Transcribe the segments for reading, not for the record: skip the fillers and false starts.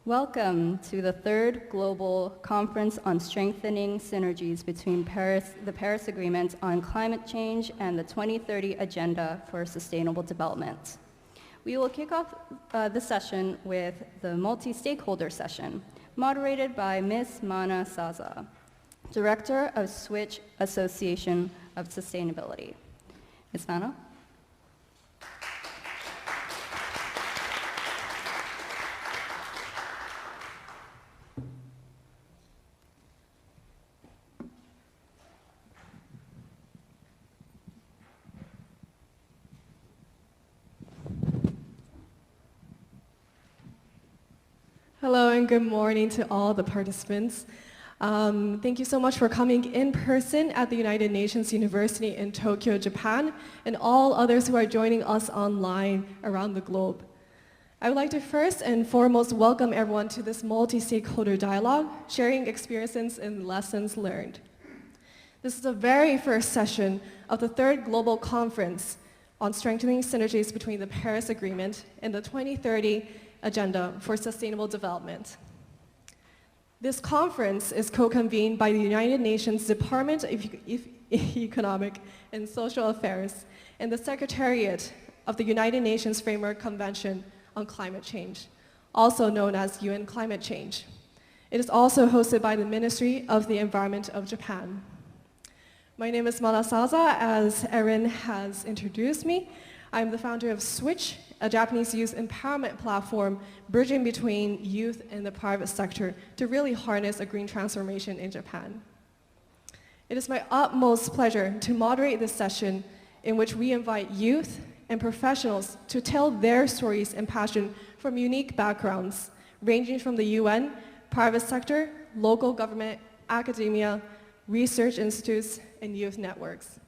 Welcome to the third Global Conference on Strengthening Synergies between the Paris Agreement on Climate Change and the 2030 Agenda for Sustainable Development. We will kick off the session with the multi-stakeholder session, moderated by Ms. Mana Saza, Director of Switch Association of Sustainability. Ms. Mana? Hello and good morning to all the participants. Thank you so much for coming in person at the United Nations University in Tokyo, Japan, and all others who are joining us online around the globe. I would like to first and foremost welcome everyone to this multi-stakeholder dialogue, sharing experiences and lessons learned. This is the very first session of the third Global Conference on Strengthening Synergies between the Paris Agreement and the 2030 Agenda for Sustainable Development. This conference is co-convened by the United Nations Department of Economic and Social Affairs and the Secretariat of the United Nations Framework Convention on Climate Change, also known as UN Climate Change. It is also hosted by the Ministry of the Environment of Japan. My name is Mana Saza, as Erin has introduced me. I'm the founder of Switch, a Japanese youth empowerment platform bridging between youth and the private sector to really harness a green transformation in Japan. It is my utmost pleasure to moderate this session in which we invite youth and professionals to tell their stories and passion from unique backgrounds, ranging from the UN, private sector, local government, academia, research institutes, and youth networks.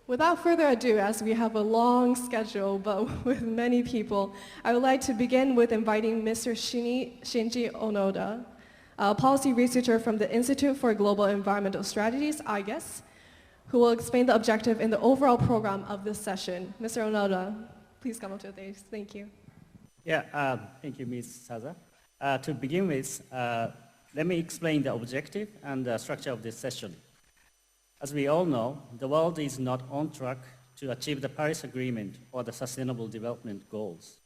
Without further ado, as we have a long schedule, but with many people, I would like to begin with inviting Mr. Shinji Onoda, a policy researcher from the Institute for Global Environmental Strategies, IGES, who will explain the objective and the overall program of this session. Mr. Onoda, please come up to the stage. Thank you. Yeah, thank you, Ms. Saza. To begin with, let me explain the objective and the structure of this session. As we all know, the world is not on track to achieve the Paris Agreement or the Sustainable Development Goals.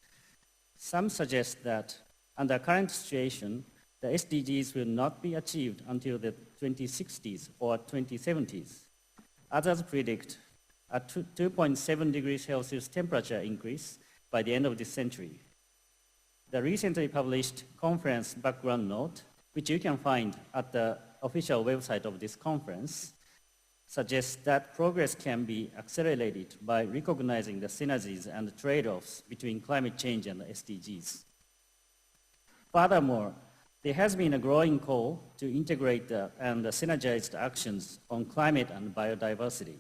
Some suggest that under current situation, the SDGs will not be achieved until the 2060s or 2070s. Others predict a 2.7 degrees Celsius temperature increase by the end of this century. The recently published conference background note, which you can find at the official website of this conference, suggests that progress can be accelerated by recognizing the synergies and the trade-offs between climate change and the SDGs. Furthermore, there has been a growing call to integrate and synergize the actions on climate and biodiversity.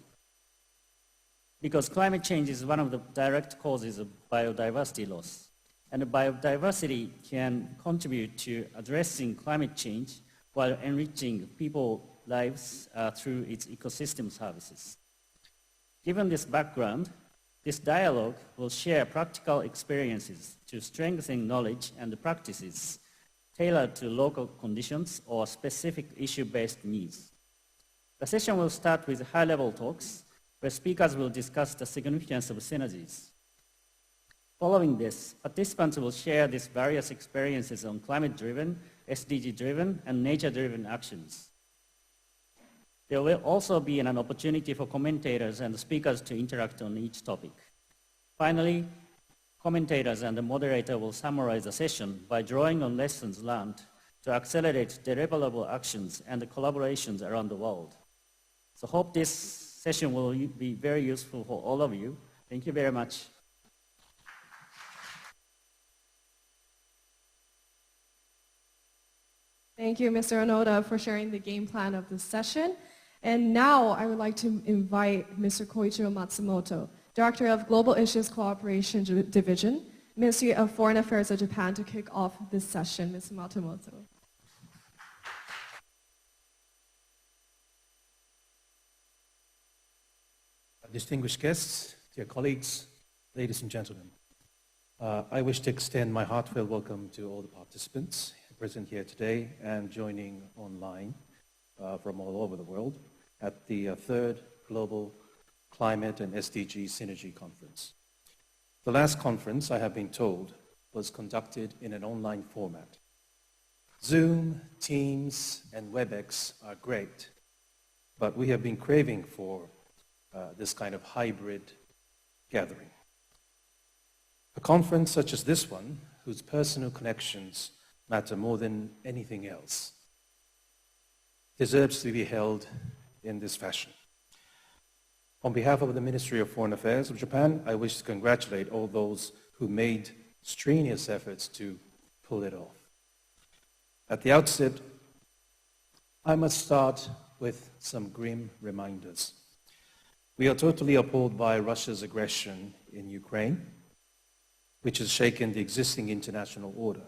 Because climate change is one of the direct causes of biodiversity loss, and biodiversity can contribute to addressing climate change while enriching people's lives through its ecosystem services. Given this background, this dialogue will share practical experiences to strengthen knowledge and practices tailored to local conditions or specific issue-based needs. The session will start with high-level talks, where speakers will discuss the significance of synergies. Following this, participants will share these various experiences on climate-driven, SDG-driven, and nature-driven actions. There will also be an opportunity for commentators and speakers to interact on each topic. Finally, commentators and the moderator will summarize the session by drawing on lessons learned to accelerate deliverable actions and collaborations around the world. So hope this session will be very useful for all of you. Thank you very much. Thank you, Mr. Onoda, for sharing the game plan of this session. And now I would like to invite Mr. Koichiro Matsumoto, Director of Global Issues Cooperation Division, Ministry of Foreign Affairs of Japan, to kick off this session. Mr. Matsumoto. Distinguished guests, dear colleagues, Ladies and gentlemen, I wish to extend my heartfelt welcome to all the participants present here today and joining online from all over the world at the third Global Climate and SDG Synergy Conference. The last conference, I have been told, was conducted in an online format. Zoom, Teams, and WebEx are great, but we have been craving for this kind of hybrid gathering. A conference such as this one, whose personal connections matter more than anything else, deserves to be held in this fashion. On behalf of the Ministry of Foreign Affairs of Japan, I wish to congratulate all those who made strenuous efforts to pull it off. At the outset, I must start with some grim reminders. We are totally appalled by Russia's aggression in Ukraine, which has shaken the existing international order.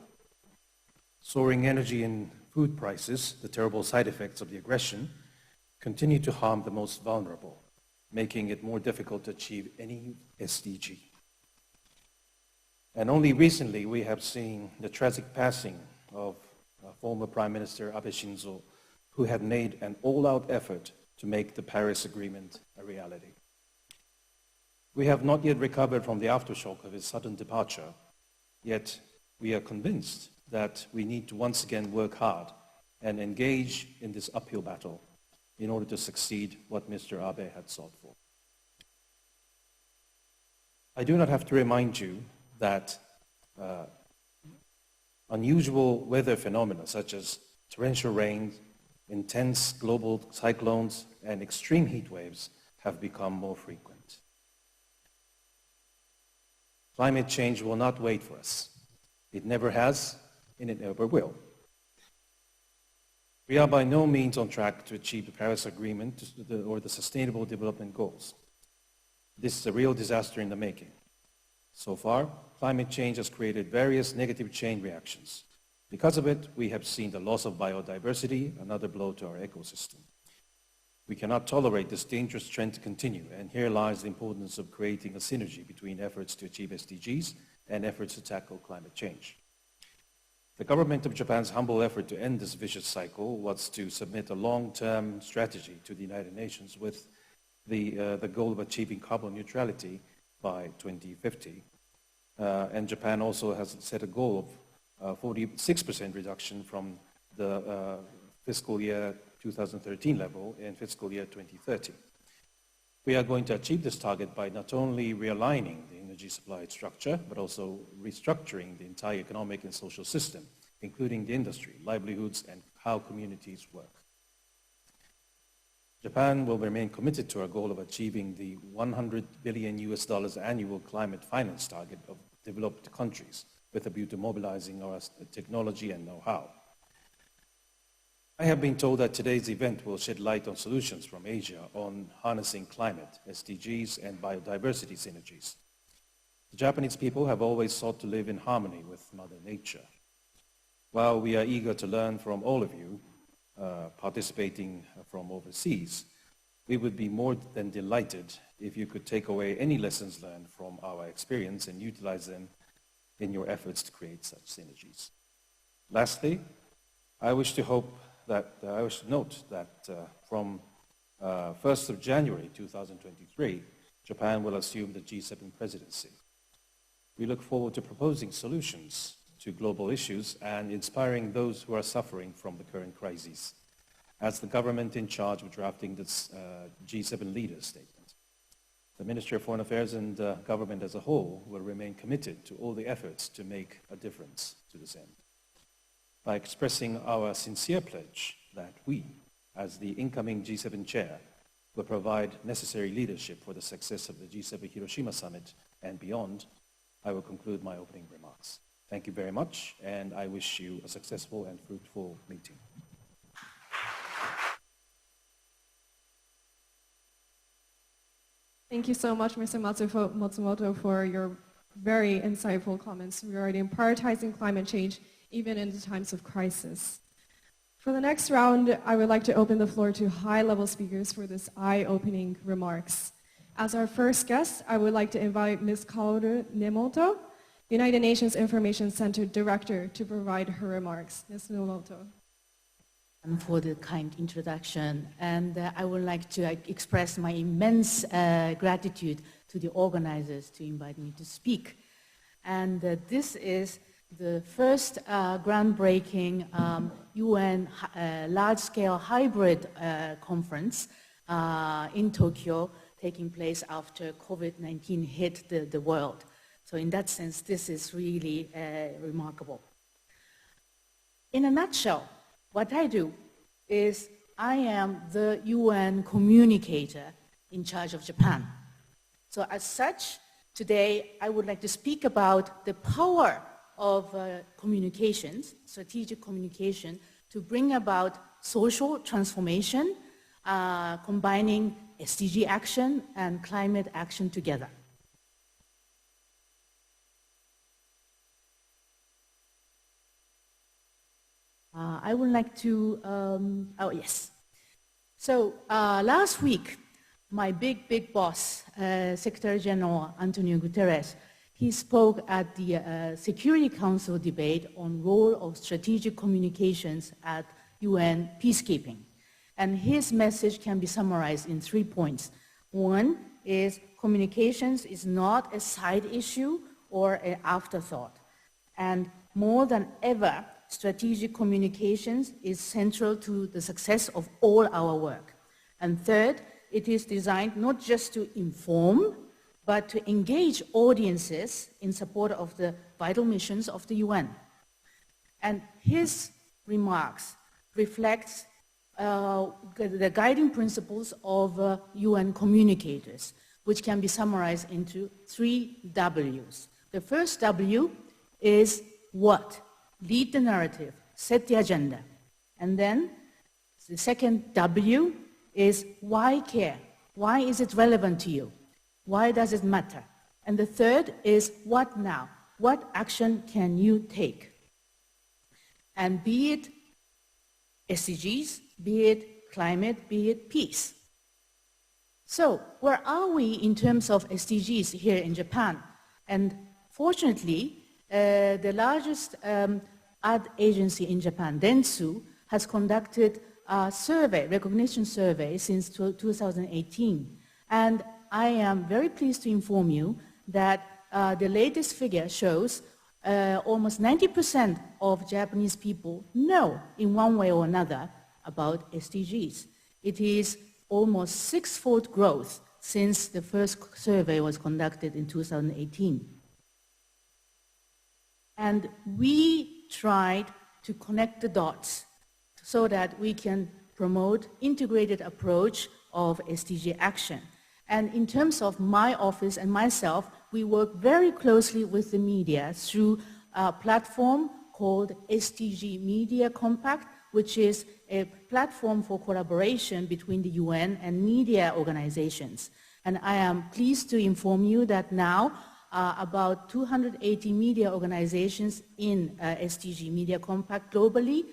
Soaring energy and food prices, the terrible side effects of the aggression, continue to harm the most vulnerable, making it more difficult to achieve any SDG. And only recently we have seen the tragic passing of former Prime Minister Abe Shinzo, who had made an all-out effort to make the Paris Agreement a reality. We have not yet recovered from the aftershock of his sudden departure, yet we are convinced that we need to once again work hard and engage in this uphill battle in order to succeed what Mr. Abe had sought for. I do not have to remind you that unusual weather phenomena such as torrential rain, intense global cyclones, and extreme heat waves have become more frequent. Climate change will not wait for us. It never has, and it never will. We are by no means on track to achieve the Paris Agreement or the Sustainable Development Goals. This is a real disaster in the making. So far, climate change has created various negative chain reactions. Because of it, we have seen the loss of biodiversity, another blow to our ecosystem. We cannot tolerate this dangerous trend to continue, and here lies the importance of creating a synergy between efforts to achieve SDGs and efforts to tackle climate change. The government of Japan's humble effort to end this vicious cycle was to submit a long-term strategy to the United Nations with the goal of achieving carbon neutrality by 2050. And Japan also has set a goal of 46% reduction from the fiscal year 2013 level in fiscal year 2030. We are going to achieve this target by not only realigning the energy supply structure, but also restructuring the entire economic and social system, including the industry, livelihoods, and how communities work. Japan will remain committed to our goal of achieving the $100 billion annual climate finance target of developed countries with a view to mobilizing our technology and know-how. I have been told that today's event will shed light on solutions from Asia on harnessing climate, SDGs, and biodiversity synergies. The Japanese people have always sought to live in harmony with Mother Nature. While we are eager to learn from all of you participating from overseas, we would be more than delighted if you could take away any lessons learned from our experience and utilize them in your efforts to create such synergies. Lastly, I wish to note that from 1st of January 2023, Japan will assume the G7 presidency. We look forward to proposing solutions to global issues and inspiring those who are suffering from the current crises as the government in charge of drafting this G7 leaders statement. The Ministry of Foreign Affairs and government as a whole will remain committed to all the efforts to make a difference to this end. By expressing our sincere pledge that we, as the incoming G7 chair, will provide necessary leadership for the success of the G7 Hiroshima Summit and beyond, I will conclude my opening remarks. Thank you very much, and I wish you a successful and fruitful meeting. Thank you so much, Mr. Matsumoto, for your very insightful comments regarding prioritizing climate change even in the times of crisis. For the next round, I would like to open the floor to high-level speakers for this eye-opening remarks. As our first guest, I would like to invite Ms. Kaoru Nemoto, United Nations Information Center Director, to provide her remarks. Ms. Nemoto. For the kind introduction, and I would like to express my immense gratitude to the organizers to invite me to speak. And this is the first groundbreaking UN large-scale hybrid conference in Tokyo, taking place after COVID-19 hit the world. So in that sense, this is really remarkable. In a nutshell, what I do is I am the UN communicator in charge of Japan. So as such, today I would like to speak about the power of communications, strategic communication, to bring about social transformation, combining SDG action and climate action together. I would like to, So last week, my big boss, Secretary General Antonio Guterres, he spoke at the Security Council debate on role of strategic communications at UN peacekeeping. And his message can be summarized in 3 points. One is communications is not a side issue or an afterthought. And more than ever, strategic communications is central to the success of all our work. And third, it is designed not just to inform, but to engage audiences in support of the vital missions of the UN. And his remarks reflect the guiding principles of UN communicators, which can be summarized into 3 W's. The first W is what? Lead the narrative, set the agenda. And then the second W is why care? Why is it relevant to you? Why does it matter? And the third is what now? What action can you take? And be it SDGs, be it climate, be it peace. So where are we in terms of SDGs here in Japan? And fortunately, the largest ad agency in Japan, Dentsu, has conducted a survey, recognition survey, since 2018. And I am very pleased to inform you that the latest figure shows almost 90% of Japanese people know in one way or another about SDGs. It is almost 6-fold growth since the first survey was conducted in 2018. And we tried to connect the dots so that we can promote integrated approach of SDG action. And in terms of my office and myself, we work very closely with the media through a platform called SDG Media Compact, which is a platform for collaboration between the UN and media organizations. And I am pleased to inform you that now about 280 media organizations in SDG Media Compact globally,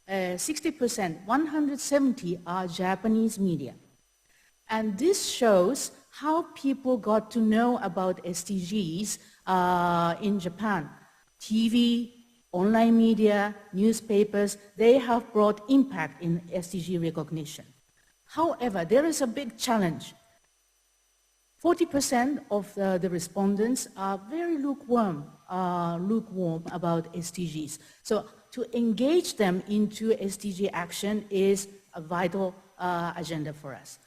60%, 170 are Japanese media. And this shows how people got to know about SDGs in Japan. TV, online media, newspapers, they have brought impact in SDG recognition. However, there is a big challenge. 40% of the respondents are very lukewarm about SDGs. So to engage them into SDG action is a vital agenda for us.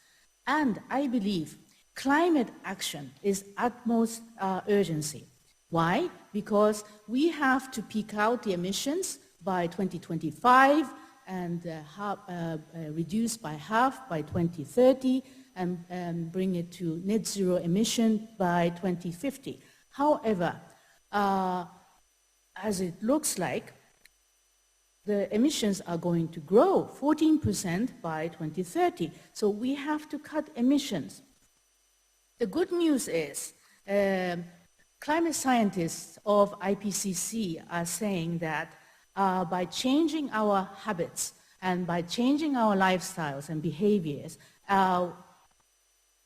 And I believe climate action is utmost urgency. Why? Because we have to peak out the emissions by 2025 and reduce by half by 2030 and bring it to net zero emission by 2050. However, as it looks like, the emissions are going to grow 14% by 2030. So we have to cut emissions. The good news is climate scientists of IPCC are saying that by changing our habits and by changing our lifestyles and behaviors,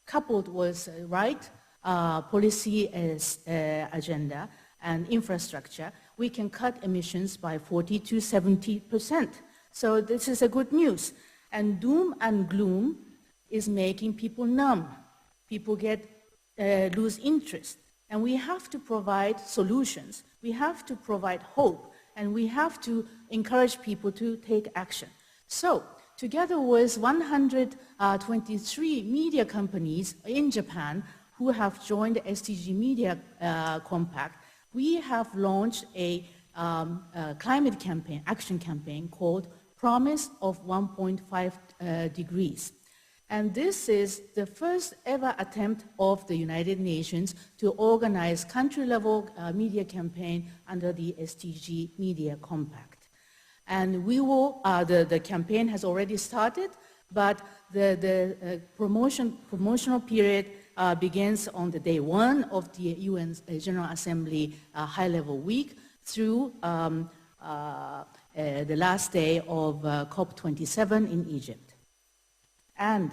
coupled with right policy agenda and infrastructure, we can cut emissions by 40 to 70%. So this is a good news. And doom and gloom is making people numb. People lose interest. And we have to provide solutions. We have to provide hope. And we have to encourage people to take action. So together with 123 media companies in Japan who have joined the SDG Media Compact, we have launched a climate campaign, action campaign called Promise of 1.5 degrees. And this is the first ever attempt of the United Nations to organize country-level media campaign under the SDG Media Compact. And we will, the campaign has already started, but the promotional period begins on the day 1 of the UN General Assembly high-level week through the last day of COP27 in Egypt. And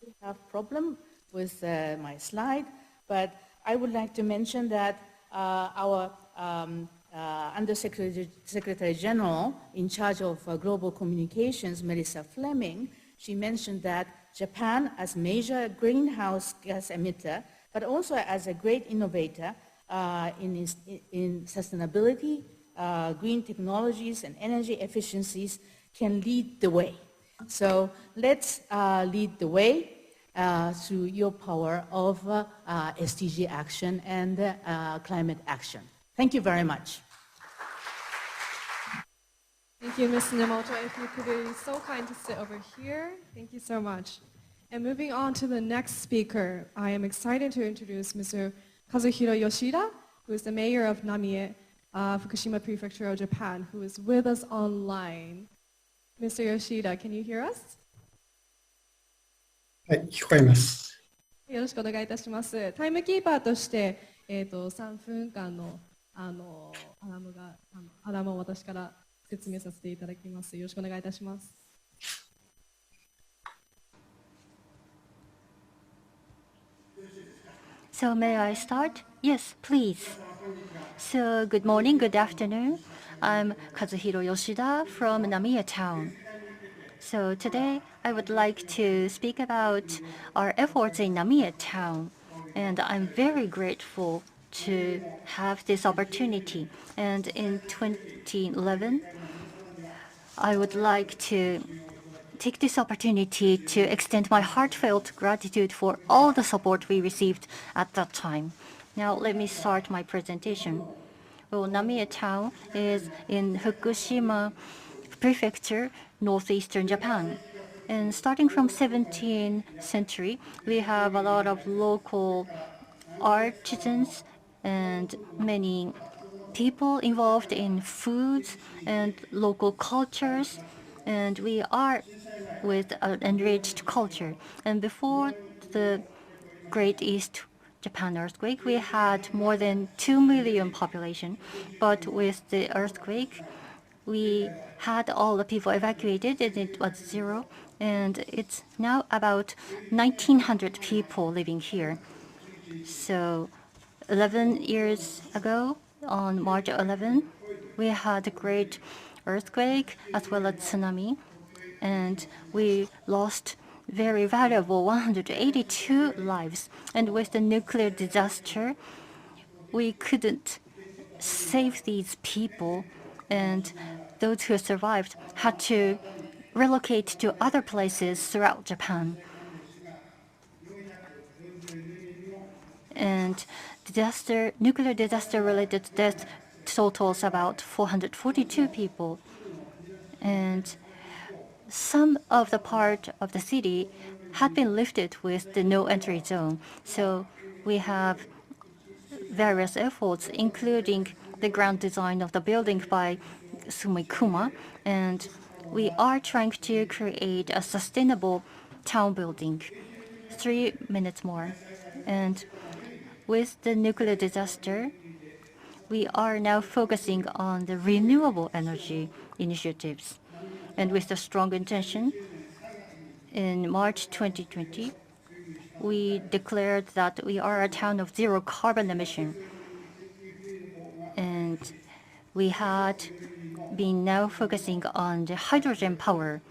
we have a problem with my slide, but I would like to mention that our Undersecretary General in charge of global communications, Melissa Fleming, she mentioned that Japan as major greenhouse gas emitter, but also as a great innovator in sustainability, green technologies and energy efficiencies can lead the way. So let's lead the way through your power of SDG action and climate action. Thank you very much. Thank you, Ms. Nemoto. If you could be so kind to sit over here. Thank you so much. And moving on to the next speaker, I am excited to introduce Mr. Kazuhiro Yoshida, who is the mayor of Namie, Fukushima Prefecture of Japan, who is with us online. Mr. Yoshida, can you hear us? はい、聞こえます。よろしくお願いいたします。タイムキーパーとして、3分間のアラームを私から説明させていただきます。よろしくお願いいたします。So may I start? Yes, please. So good morning, good afternoon. I'm Kazuhiro Yoshida from Namiya town. So today I would like to speak about our efforts in Namiya town. And I'm very grateful to have this opportunity. And in 2011, I would like to take this opportunity to extend my heartfelt gratitude for all the support we received at that time. Now let me start my presentation. Well, Namiya town is in Fukushima Prefecture, northeastern Japan. And starting from 17th century, we have a lot of local artisans and many people involved in foods and local cultures. And we are with an enriched culture. And before the Great East Japan earthquake, we had more than 2 million population. But with the earthquake, we had all the people evacuated and it was 0. And it's now about 1,900 people living here. So 11 years ago, on March 11, we had a great earthquake as well as tsunami. And we lost very valuable 182 lives. And with the nuclear disaster, we couldn't save these people. And those who survived had to relocate to other places throughout Japan. And nuclear disaster-related death totals about 442 people. And some of the part of the city had been lifted with the no-entry zone. So we have various efforts, including the ground design of the building by Sumikuma. And we are trying to create a sustainable town building. 3 minutes more. And with the nuclear disaster, we are now focusing on the renewable energy initiatives. And with the strong intention In March 2020, we declared that we are a town of zero carbon emission. And we had been now focusing on the hydrogen power.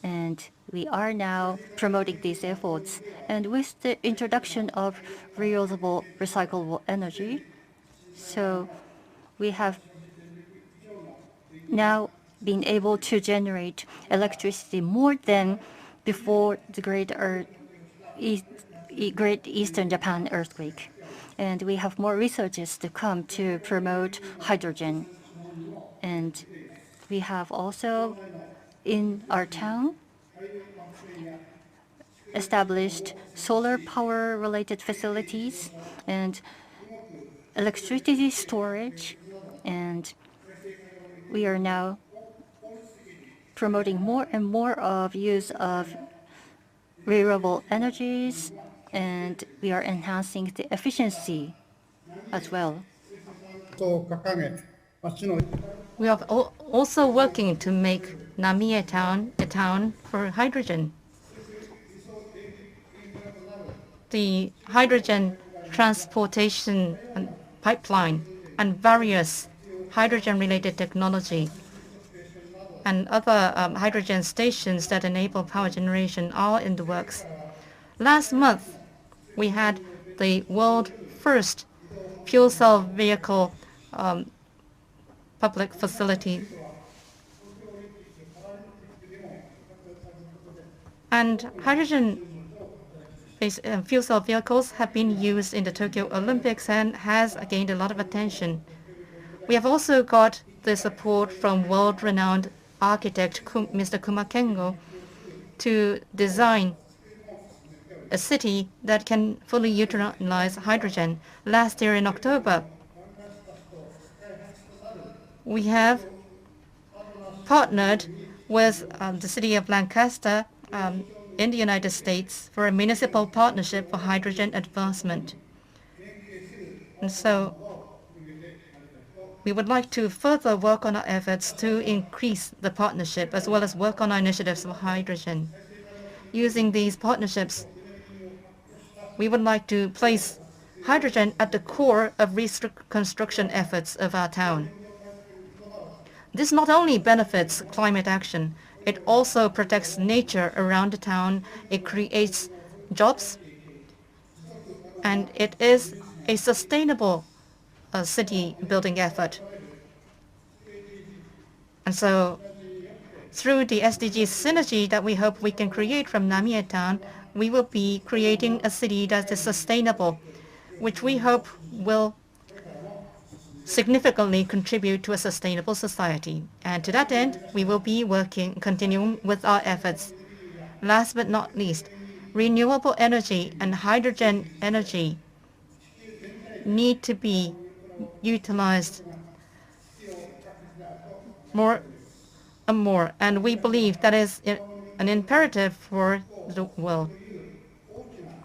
And we are now promoting these efforts. And with the introduction of reusable, recyclable energy, so we have now been able to generate electricity more than before the Great Eastern Japan earthquake. And we have more researchers to come to promote hydrogen. And we have also, in our town, established solar power related facilities and electricity storage, and we are now promoting more and more of use of renewable energies, and we are enhancing the efficiency as well. We are also working to make Namie Town a town for hydrogen. The hydrogen transportation and pipeline and various hydrogen-related technology and other hydrogen stations that enable power generation are in the works. Last month, we had the world first fuel cell vehicle public facility. And hydrogen-based fuel cell vehicles have been used in the Tokyo Olympics and has gained a lot of attention. We have also got the support from world-renowned architect Mr. Kumakengo to design a city that can fully utilize hydrogen. Last year in October, we have partnered with the city of Lancaster in the United States for a municipal partnership for hydrogen advancement. And so we would like to further work on our efforts to increase the partnership as well as work on our initiatives for hydrogen. Using these partnerships, we would like to place hydrogen at the core of reconstruction efforts of our town. This not only benefits climate action, it also protects nature around the town, it creates jobs, and it is a sustainable city building effort. And so through the SDGs synergy that we hope we can create from Namie Town, we will be creating a city that is sustainable, which we hope will significantly contribute to a sustainable society. And to that end, we will be continuing with our efforts. Last but not least, renewable energy and hydrogen energy need to be utilized more and more, and we believe that is an imperative for the world.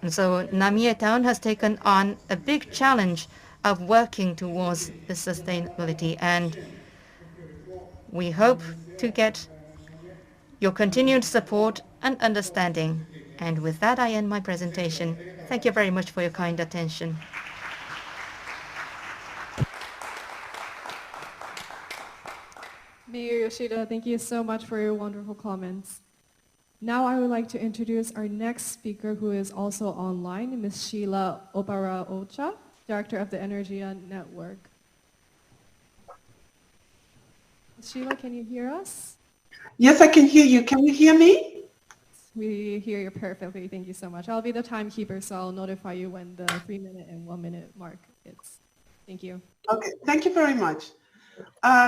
And so Namie Town has taken on a big challenge of working towards the sustainability, and we hope to get your continued support and understanding. And with that, I end my presentation. Thank you very much for your kind attention. Mayor Yoshida, thank you so much for your wonderful comments. Now I would like to introduce our next speaker, who is also online, Ms. Sheila Obara-Ocha, Director of the Energia Network. Ms. Sheila, can you hear us? Yes, I can hear you. Can you hear me? We hear you perfectly. Thank you so much. I'll be the timekeeper, so I'll notify you when the 3-minute and 1-minute mark is. Thank you. Okay, thank you very much.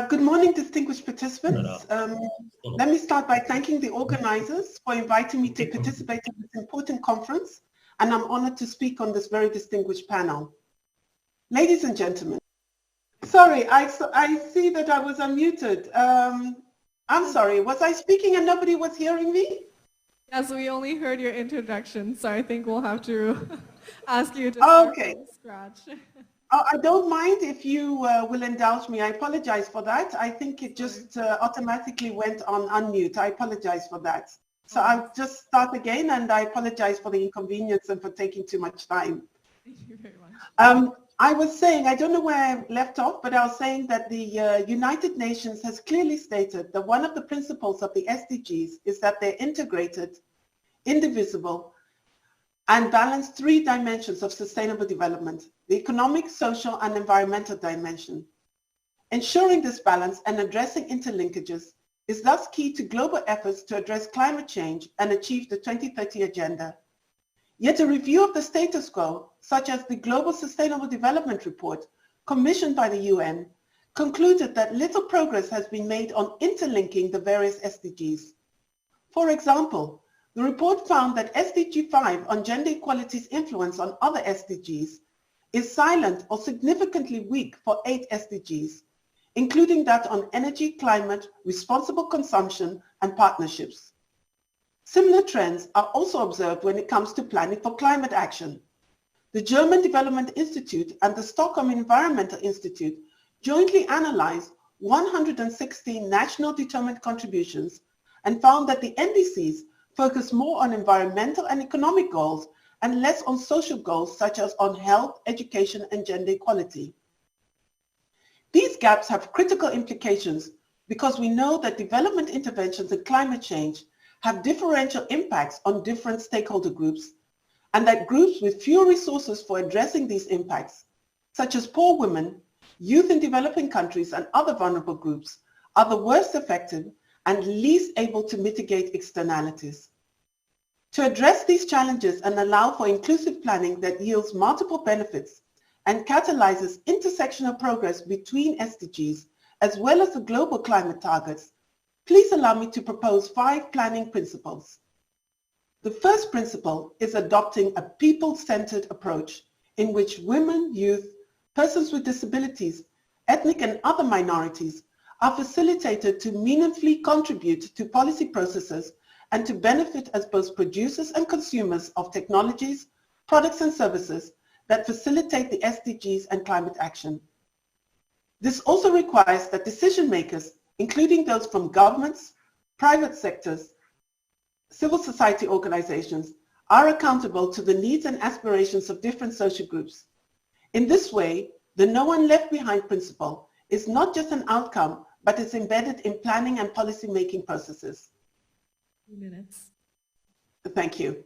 Good morning, distinguished participants. Let me start by thanking the organizers for inviting me to participate in this important conference, and I'm honored to speak on this very distinguished panel. Ladies and gentlemen, sorry, I see that I was unmuted. I'm sorry, was I speaking and nobody was hearing me? Yes, we only heard your introduction, so I think we'll have to ask you to start from scratch. I don't mind if you will indulge me. I apologize for that. I think it just automatically went on unmute. I apologize for that. So I'll just start again, and I apologize for the inconvenience and for taking too much time. Thank you very much. I was saying, I don't know where I left off, but I was saying that the United Nations has clearly stated that one of the principles of the SDGs is that they're integrated, indivisible, and balance three dimensions of sustainable development: the economic, social, and environmental dimension. Ensuring this balance and addressing interlinkages is thus key to global efforts to address climate change and achieve the 2030 Agenda. Yet a review of the status quo, such as the Global Sustainable Development Report commissioned by the UN, concluded that little progress has been made on interlinking the various SDGs. For example, the report found that SDG 5 on gender equality's influence on other SDGs is silent or significantly weak for 8 SDGs, including that on energy, climate, responsible consumption, and partnerships. Similar trends are also observed when it comes to planning for climate action. The German Development Institute and the Stockholm Environmental Institute jointly analyzed 116 national determined contributions and found that the NDCs focus more on environmental and economic goals and less on social goals such as on health, education, and gender equality. These gaps have critical implications because we know that development interventions in climate change have differential impacts on different stakeholder groups, and that groups with fewer resources for addressing these impacts, such as poor women, youth in developing countries, and other vulnerable groups, are the worst affected and least able to mitigate externalities. To address these challenges and allow for inclusive planning that yields multiple benefits and catalyzes intersectional progress between SDGs, as well as the global climate targets, please allow me to propose 5 planning principles. The first principle is adopting a people-centered approach in which women, youth, persons with disabilities, ethnic and other minorities are facilitated to meaningfully contribute to policy processes and to benefit as both producers and consumers of technologies, products and services that facilitate the SDGs and climate action. This also requires that decision makers, including those from governments, private sectors, civil society organizations, are accountable to the needs and aspirations of different social groups. In this way, the no one left behind principle is not just an outcome, but is embedded in planning and policy-making processes. 2 minutes. Thank you.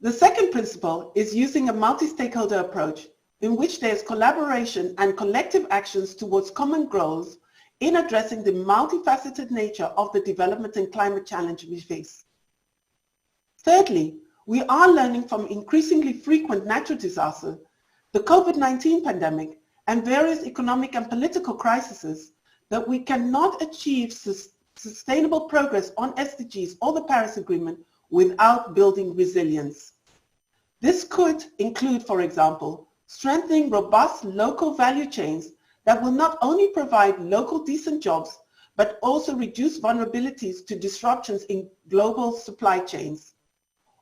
The second principle is using a multi-stakeholder approach in which there is collaboration and collective actions towards common goals in addressing the multifaceted nature of the development and climate challenge we face. Thirdly, we are learning from increasingly frequent natural disasters, the COVID-19 pandemic, and various economic and political crises that we cannot achieve sustainable progress on SDGs or the Paris Agreement without building resilience. This could include, for example, strengthening robust local value chains that will not only provide local decent jobs, but also reduce vulnerabilities to disruptions in global supply chains,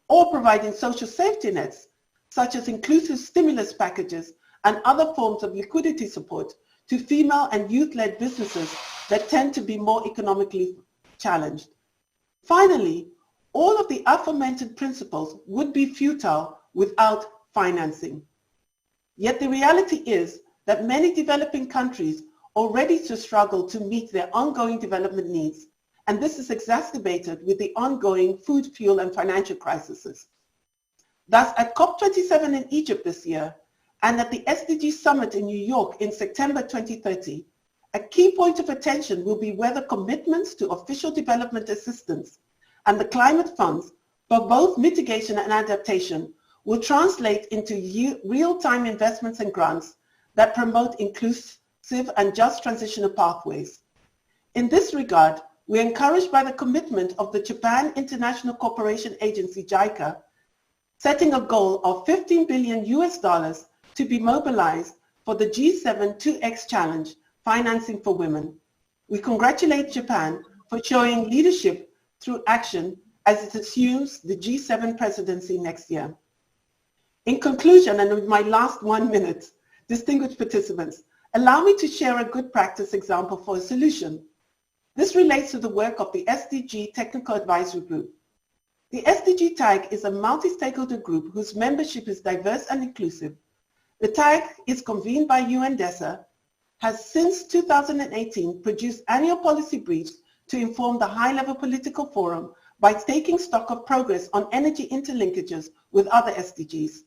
or providing social safety nets, such as inclusive stimulus packages and other forms of liquidity support to female and youth-led businesses that tend to be more economically challenged. Finally, all of the aforementioned principles would be futile without financing. Yet the reality is that many developing countries already struggle to meet their ongoing development needs, and this is exacerbated with the ongoing food, fuel, and financial crises. Thus, at COP27 in Egypt this year, and at the SDG Summit in New York in September 2030, a key point of attention will be whether commitments to official development assistance and the climate funds for both mitigation and adaptation will translate into real-time investments and grants that promote inclusive and just transitional pathways. In this regard, we are encouraged by the commitment of the Japan International Cooperation Agency, JICA, setting a goal of $15 billion to be mobilized for the G7 2X Challenge, Financing for Women. We congratulate Japan for showing leadership through action as it assumes the G7 presidency next year. In conclusion, and with my last 1 minute, distinguished participants, allow me to share a good practice example for a solution. This relates to the work of the SDG Technical Advisory Group. The SDG TAG is a multi-stakeholder group whose membership is diverse and inclusive. The TAG is convened by UNDESA, has since 2018 produced annual policy briefs to inform the high-level political forum by taking stock of progress on energy interlinkages with other SDGs.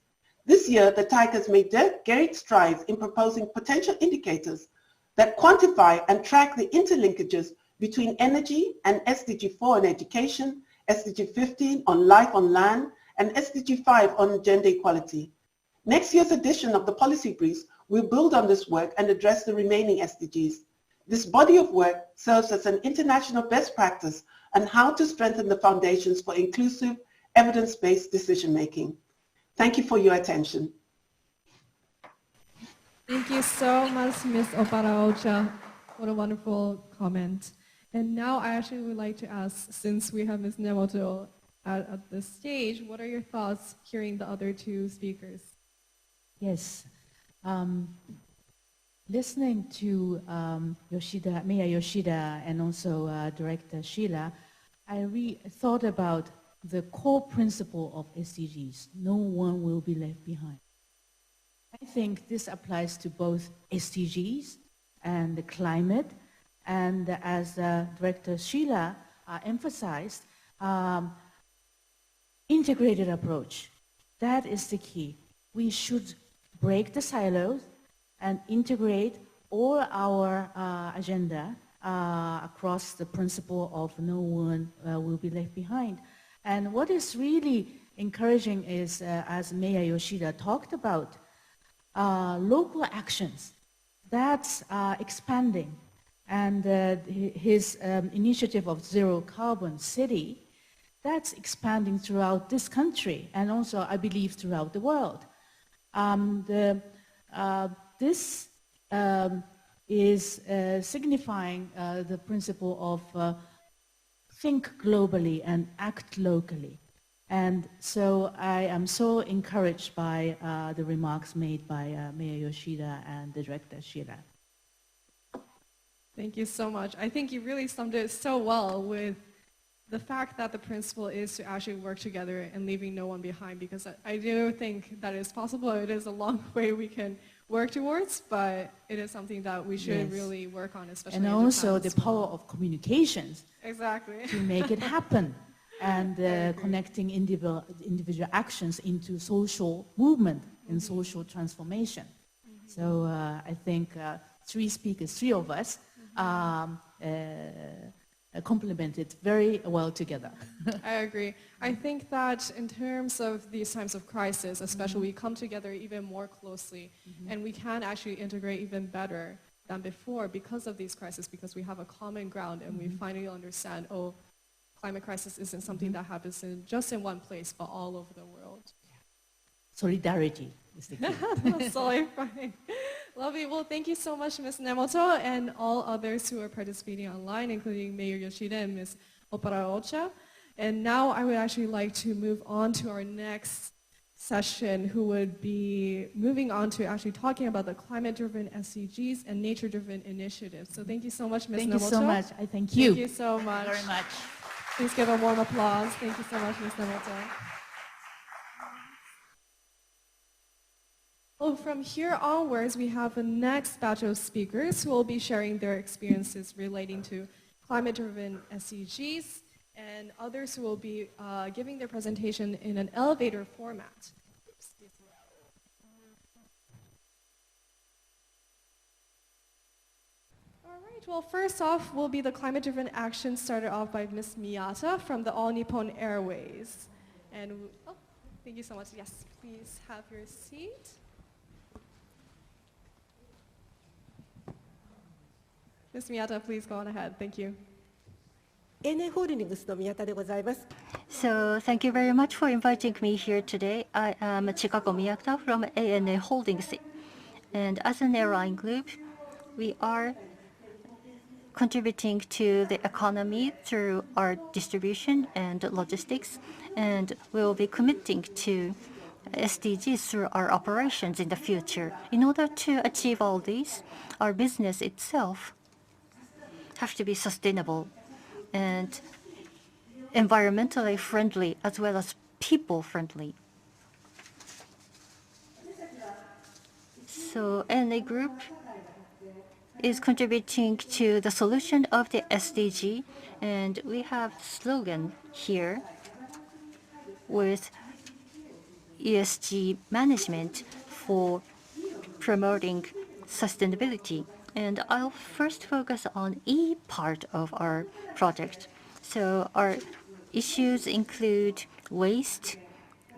This year, the TAG has made great strides in proposing potential indicators that quantify and track the interlinkages between energy and SDG 4 on education, SDG 15 on life on land, and SDG 5 on gender equality. Next year's edition of the policy briefs will build on this work and address the remaining SDGs. This body of work serves as an international best practice on how to strengthen the foundations for inclusive, evidence-based decision-making. Thank you for your attention. Thank you so much, Ms. Opara-Ocha. What a wonderful comment. And now I actually would like to ask, since we have Ms. Nemoto at the stage, what are your thoughts hearing the other two speakers? Yes. Listening to Mayor Yoshida and also Director Sheila, I thought about the core principle of SDGs. No one will be left behind. I think this applies to both SDGs and the climate, and as Director Sheila emphasized, integrated approach. That is the key. We should break the silos and integrate all our agenda across the principle of no one will be left behind. And what is really encouraging is, as Mayor Yoshida talked about, local actions. That's expanding. And his initiative of zero carbon city, that's expanding throughout this country and also, I believe, throughout the world. This is signifying the principle of think globally and act locally. And so I am so encouraged by the remarks made by Mayor Yoshida and the Director Sheila. Thank you so much. I think you really summed it so well with the fact that the principle is to actually work together and leaving no one behind, because I do think that is possible. It is a long way we can work towards, but it is something that we should really work on, especially and in also Japan the power of communications to make it happen and connecting individual actions into social movement and social transformation. So I think three speakers, three of us, complemented very well together. I agree. I think that in terms of these times of crisis, especially, we come together even more closely, and we can actually integrate even better than before because of these crises, because we have a common ground and we finally understand, oh, climate crisis isn't something that happens just in one place, but all over the world. Solidarity is the key. Sorry, fine. Lovely. Well, thank you so much, Ms. Nemoto, and all others who are participating online, including Mayor Yoshida and Ms. Opara-Ocha. And now I would actually like to move on to our next session, who would be moving on to actually talking about the climate-driven SDGs and nature-driven initiatives. So thank you so much, Ms. Nemoto. Thank you so much. I thank you. Thank you so much. Very much. Please give a warm applause. Thank you so much, Ms. Nemoto. Well, from here onwards, we have the next batch of speakers who will be sharing their experiences relating to climate-driven SDGs, and others who will be giving their presentation in an elevator format. All right, well, first off will be the climate-driven action started off by Ms. Miyata from the All Nippon Airways. And, oh, thank you so much. Yes, please have your seat. Ms. Miyata, please go on ahead. Thank you. So thank you very much for inviting me here today. I am Chikako Miyata from ANA Holdings. And as an airline group, we are contributing to the economy through our distribution and logistics, and we will be committing to SDGs through our operations in the future. In order to achieve all these, our business itself have to be sustainable, and environmentally friendly as well as people friendly. So NA Group is contributing to the solution of the SDG, and we have slogan here with ESG management for promoting sustainability. And I'll first focus on E part of our project. So our issues include waste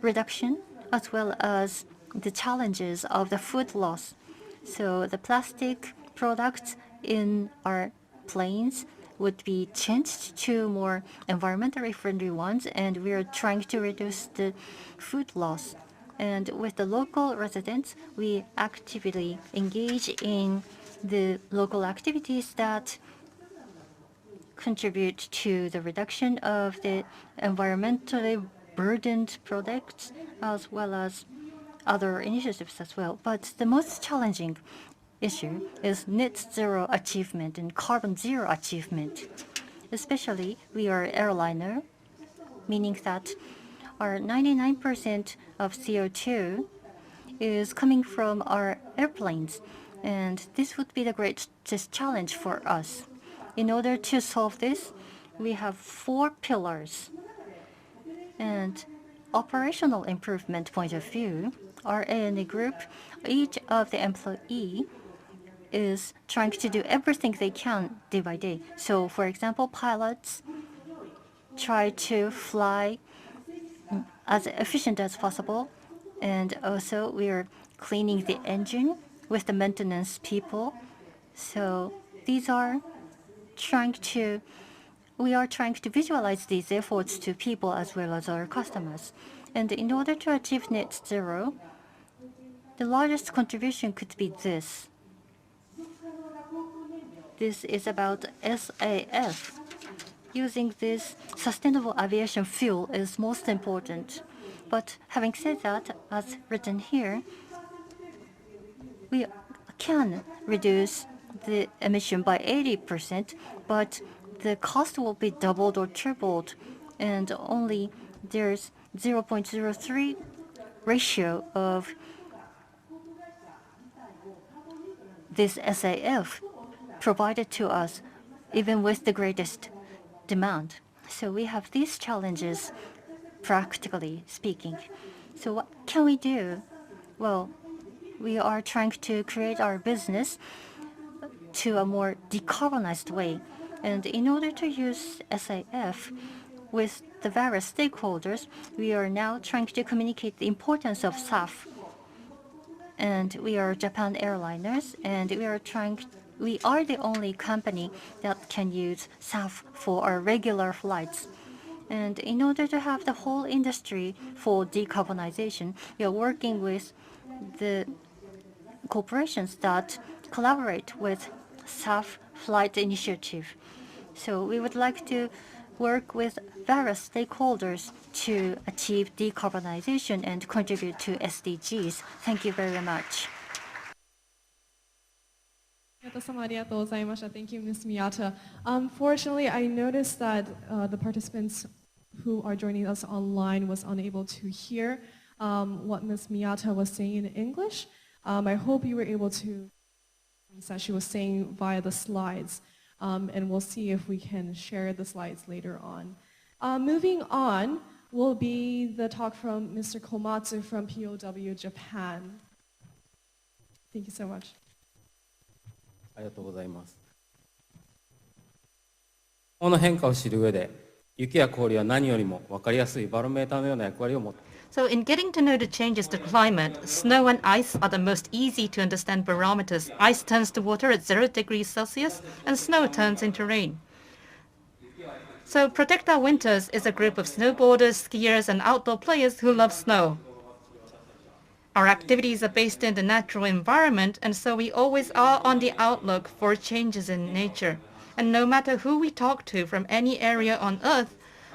reduction as well as the challenges of the food loss. So the plastic products in our planes would be changed to more environmentally friendly ones, and we are trying to reduce the food loss. And with the local residents, we actively engage in the local activities that contribute to the reduction of the environmentally burdened products as well as other initiatives as well. But the most challenging issue is net zero achievement and carbon zero achievement. Especially, we are airliner, meaning that our 99% of CO2 is coming from our airplanes, and this would be the greatest challenge for us. In order to solve this, we have 4 pillars. And operational improvement point of view, our ANA group, each of the employee is trying to do everything they can day by day. So, for example, pilots try to fly as efficient as possible, and also we are cleaning the engine with the maintenance people. So we are trying to visualize these efforts to people as well as our customers. And in order to achieve net zero, the largest contribution could be this. This is about SAF. Using this sustainable aviation fuel is most important. But having said that, as written here, we can reduce the emission by 80%, but the cost will be doubled or tripled, and only there's 0.03 ratio of this SAF provided to us, even with the greatest demand. So we have these challenges, practically speaking. So what can we do? Well, we are trying to create our business to a more decarbonized way. And in order to use SAF with the various stakeholders, we are now trying to communicate the importance of SAF. And we are Japan Airliners, and we are the only company that can use SAF for our regular flights. And in order to have the whole industry for decarbonization, we are working with the corporations that collaborate with SAF Flight Initiative. So we would like to work with various stakeholders to achieve decarbonization and contribute to SDGs. Thank you very much. Thank you, Ms. Miyata. Unfortunately, I noticed that the participants who are joining us online was unable to hear what Ms. Miyata was saying in English. I hope you were able to that she was saying via the slides, and we'll see if we can share the slides later on. Moving on will be the talk from Mr. Komatsu from POW Japan. Thank you so much. ありがとうございます。気候の変化を知る上で、雪や氷は何よりも分かりやすいバロメーターのような役割を持っています。 So in getting to know the changes to climate, snow and ice are the most easy to understand barometers. Ice turns to water at 0 degrees Celsius and snow turns into rain. So Protect Our Winters is a group of snowboarders, skiers and outdoor players who love snow. Our activities are based in the natural environment, and so we always are on the outlook for changes in nature. And no matter who we talk to from any area on Earth,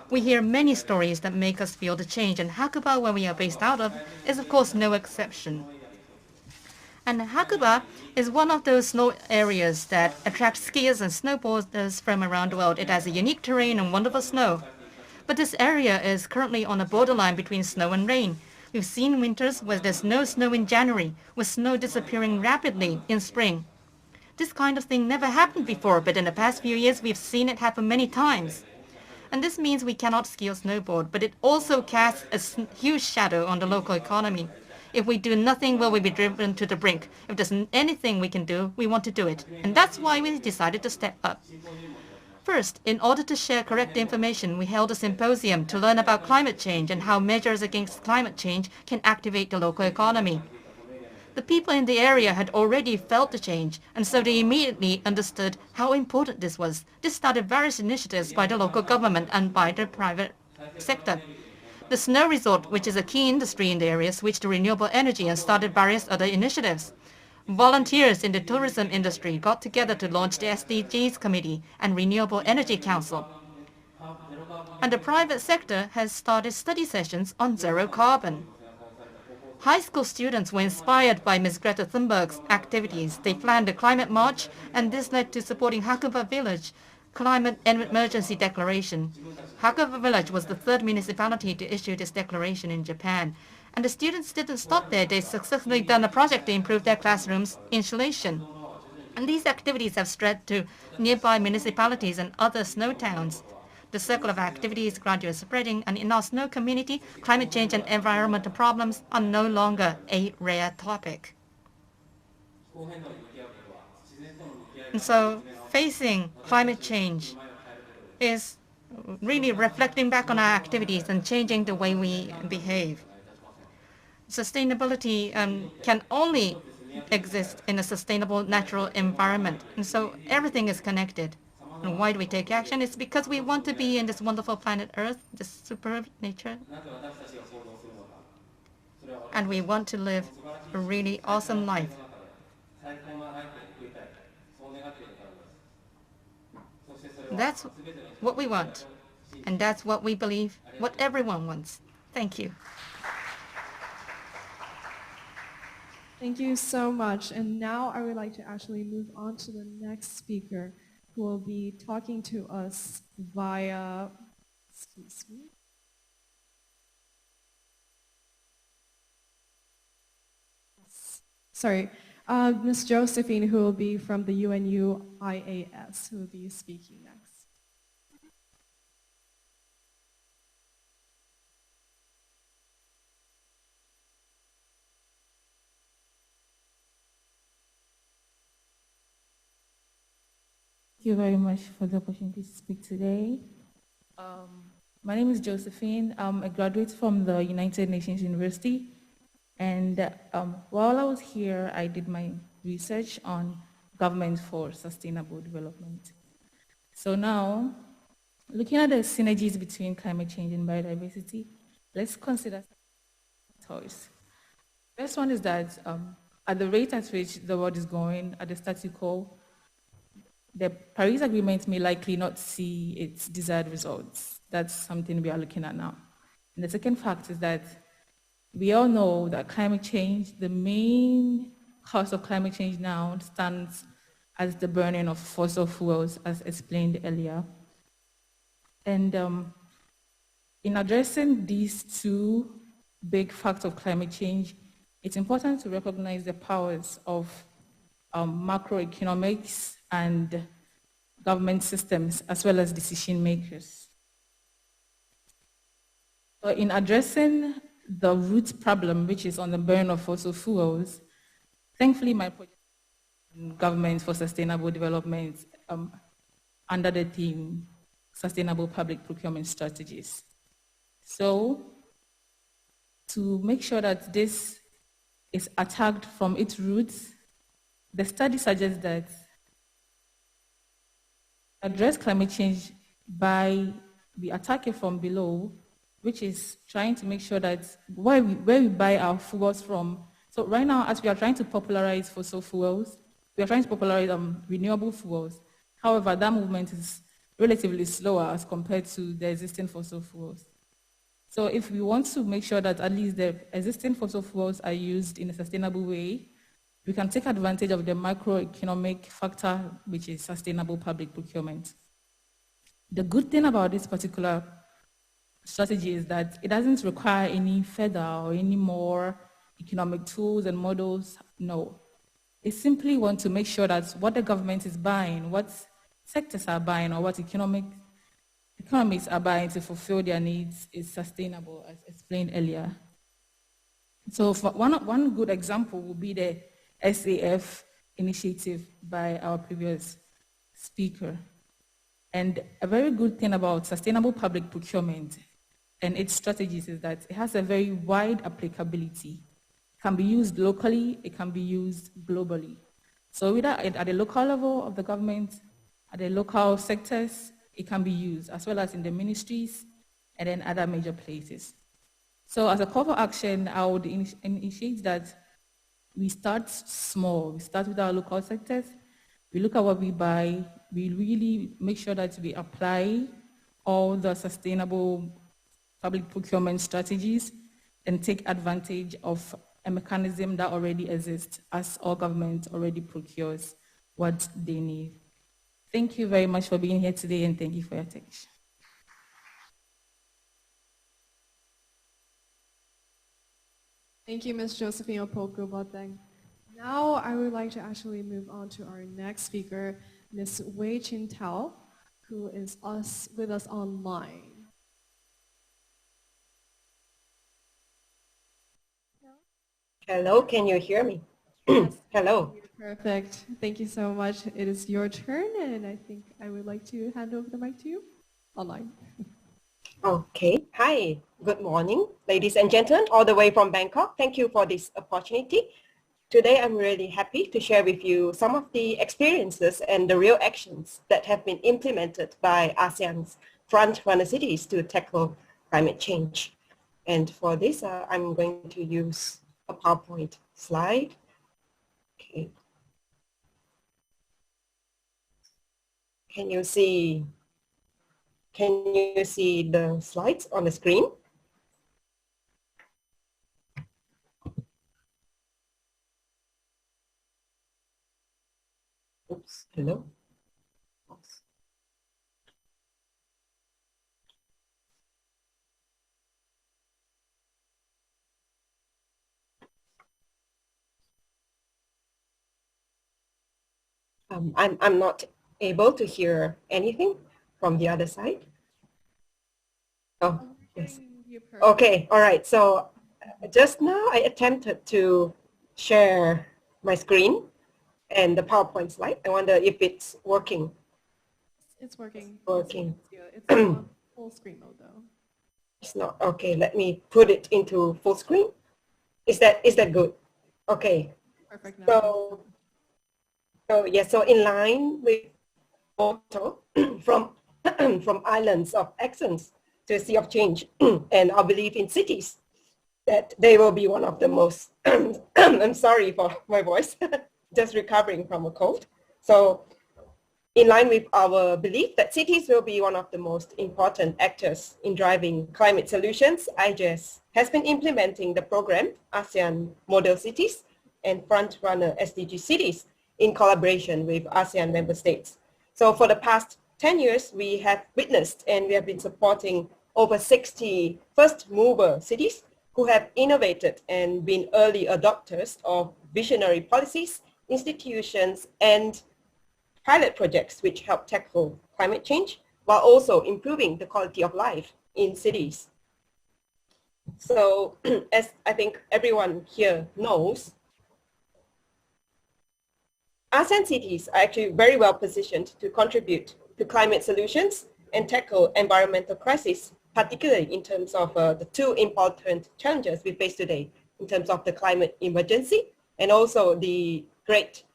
we hear many stories that make us feel the change, and Hakuba, where we are based out of, is of course no exception. And Hakuba is one of those snow areas that attract skiers and snowboarders from around the world. It has a unique terrain and wonderful snow. But this area is currently on a borderline between snow and rain. We've seen winters where there's no snow in January, with snow disappearing rapidly in spring. This kind of thing never happened before, but in the past few years we've seen it happen many times. And this means we cannot ski or snowboard, but it also casts a huge shadow on the local economy. If we do nothing, will we be driven to the brink? If there's anything we can do, we want to do it. And that's why we decided to step up. First, in order to share correct information, we held a symposium to learn about climate change and how measures against climate change can activate the local economy. The people in the area had already felt the change, and so they immediately understood how important this was. This started various initiatives by the local government and by the private sector. The snow resort, which is a key industry in the area, switched to renewable energy and started various other initiatives. Volunteers in the tourism industry got together to launch the SDGs Committee and Renewable Energy Council. And the private sector has started study sessions on zero carbon. High school students were inspired by Ms. Greta Thunberg's activities. They planned a climate march, and this led to supporting Hakuba Village climate emergency declaration. Hakuba Village was the third municipality to issue this declaration in Japan. And the students didn't stop there. They successfully done a project to improve their classrooms' insulation. And these activities have spread to nearby municipalities and other snow towns. The circle of activity is gradually spreading, and in our snow community, climate change and environmental problems are no longer a rare topic. And so facing climate change is really reflecting back on our activities and changing the way we behave. Sustainability can only exist in a sustainable natural environment, and so everything is connected. And why do we take action? It's because we want to be in this wonderful planet Earth, this superb nature, and we want to live a really awesome life. That's what we want, and that's what we believe, what everyone wants. Thank you. Thank you so much. And now I would like to actually move on to the next speaker, who will be talking to us via, excuse me. Sorry, Ms. Josephine, who will be from the UNU IAS, who will be speaking next. Thank you very much for the opportunity to speak today. My name is Josephine. I'm a graduate from the United Nations University. And while I was here, I did my research on government for sustainable development. So now, looking at the synergies between climate change and biodiversity, let's consider factors. First one is that at the rate at which the world is going, at the status quo, the Paris Agreement may likely not see its desired results. That's something we are looking at now. And the second fact is that we all know that climate change, the main cause of climate change now stands as the burning of fossil fuels, as explained earlier. And in addressing these two big factors of climate change, it's important to recognize the powers of macroeconomics and government systems, as well as decision makers. So in addressing the root problem, which is on the burn of fossil fuels, thankfully my project Government for Sustainable Development under the theme Sustainable Public Procurement Strategies. So to make sure that this is attacked from its roots, the study suggests that address climate change by the attack it from below, which is trying to make sure that where we buy our fuels from. So right now, as we are trying to popularize fossil fuels, we are trying to popularize renewable fuels. However, that movement is relatively slower as compared to the existing fossil fuels. So if we want to make sure that at least the existing fossil fuels are used in a sustainable way, we can take advantage of the macroeconomic factor, which is sustainable public procurement. The good thing about this particular strategy is that it doesn't require any further or any more economic tools and models. No. They simply want to make sure that what the government is buying, what sectors are buying, or what economies are buying to fulfill their needs is sustainable, as explained earlier. So for one good example would be the SAF initiative by our previous speaker. And a very good thing about sustainable public procurement and its strategies is that it has a very wide applicability. It can be used locally, it can be used globally. So whether at the local level of the government, at the local sectors, it can be used, as well as in the ministries and then other major places. So as a call for action, I would initiate that we start small. We start with our local sectors. We look at what we buy. We really make sure that we apply all the sustainable public procurement strategies and take advantage of a mechanism that already exists, as all government already procures what they need. Thank you very much for being here today, and thank you for your attention. Thank you, Ms. Josephine Opoku-Boateng. Now I would like to actually move on to our next speaker, Ms. Wei Chin Tao, who is with us online. Hello, can you hear me? Yes. Hello. Perfect. Thank you so much. It is your turn, and I think I would like to hand over the mic to you online. Okay. Hi. Good morning, ladies and gentlemen, all the way from Bangkok. Thank you for this opportunity. Today, I'm really happy to share with you some of the experiences and the real actions that have been implemented by ASEAN's front-runner cities to tackle climate change. And for this, I'm going to use a PowerPoint slide. Okay. Can you see the slides on the screen? Oops, hello. I'm not able to hear anything from the other side. Oh, yes. Okay, all right. So just now I attempted to share my screen and the PowerPoint slide. I wonder if it's working. It's working. Working. It's on full screen mode though. It's not. Okay, let me put it into full screen. Is that good? Okay. Perfect. So in line with motto from islands of excellence to a sea of change, and I believe in cities that they will be one of the most. I'm sorry for my voice, just recovering from a cold. So in line with our belief that cities will be one of the most important actors in driving climate solutions, IJS has been implementing the program ASEAN Model Cities and Front-Runner SDG Cities in collaboration with ASEAN member states. So for the past 10 years, we have witnessed and we have been supporting over 60 first mover cities who have innovated and been early adopters of visionary policies, institutions, and pilot projects which help tackle climate change while also improving the quality of life in cities. So as I think everyone here knows, ASEAN cities are actually very well positioned to contribute to climate solutions and tackle environmental crises, particularly in terms of the two important challenges we face today, in terms of the climate emergency and also the great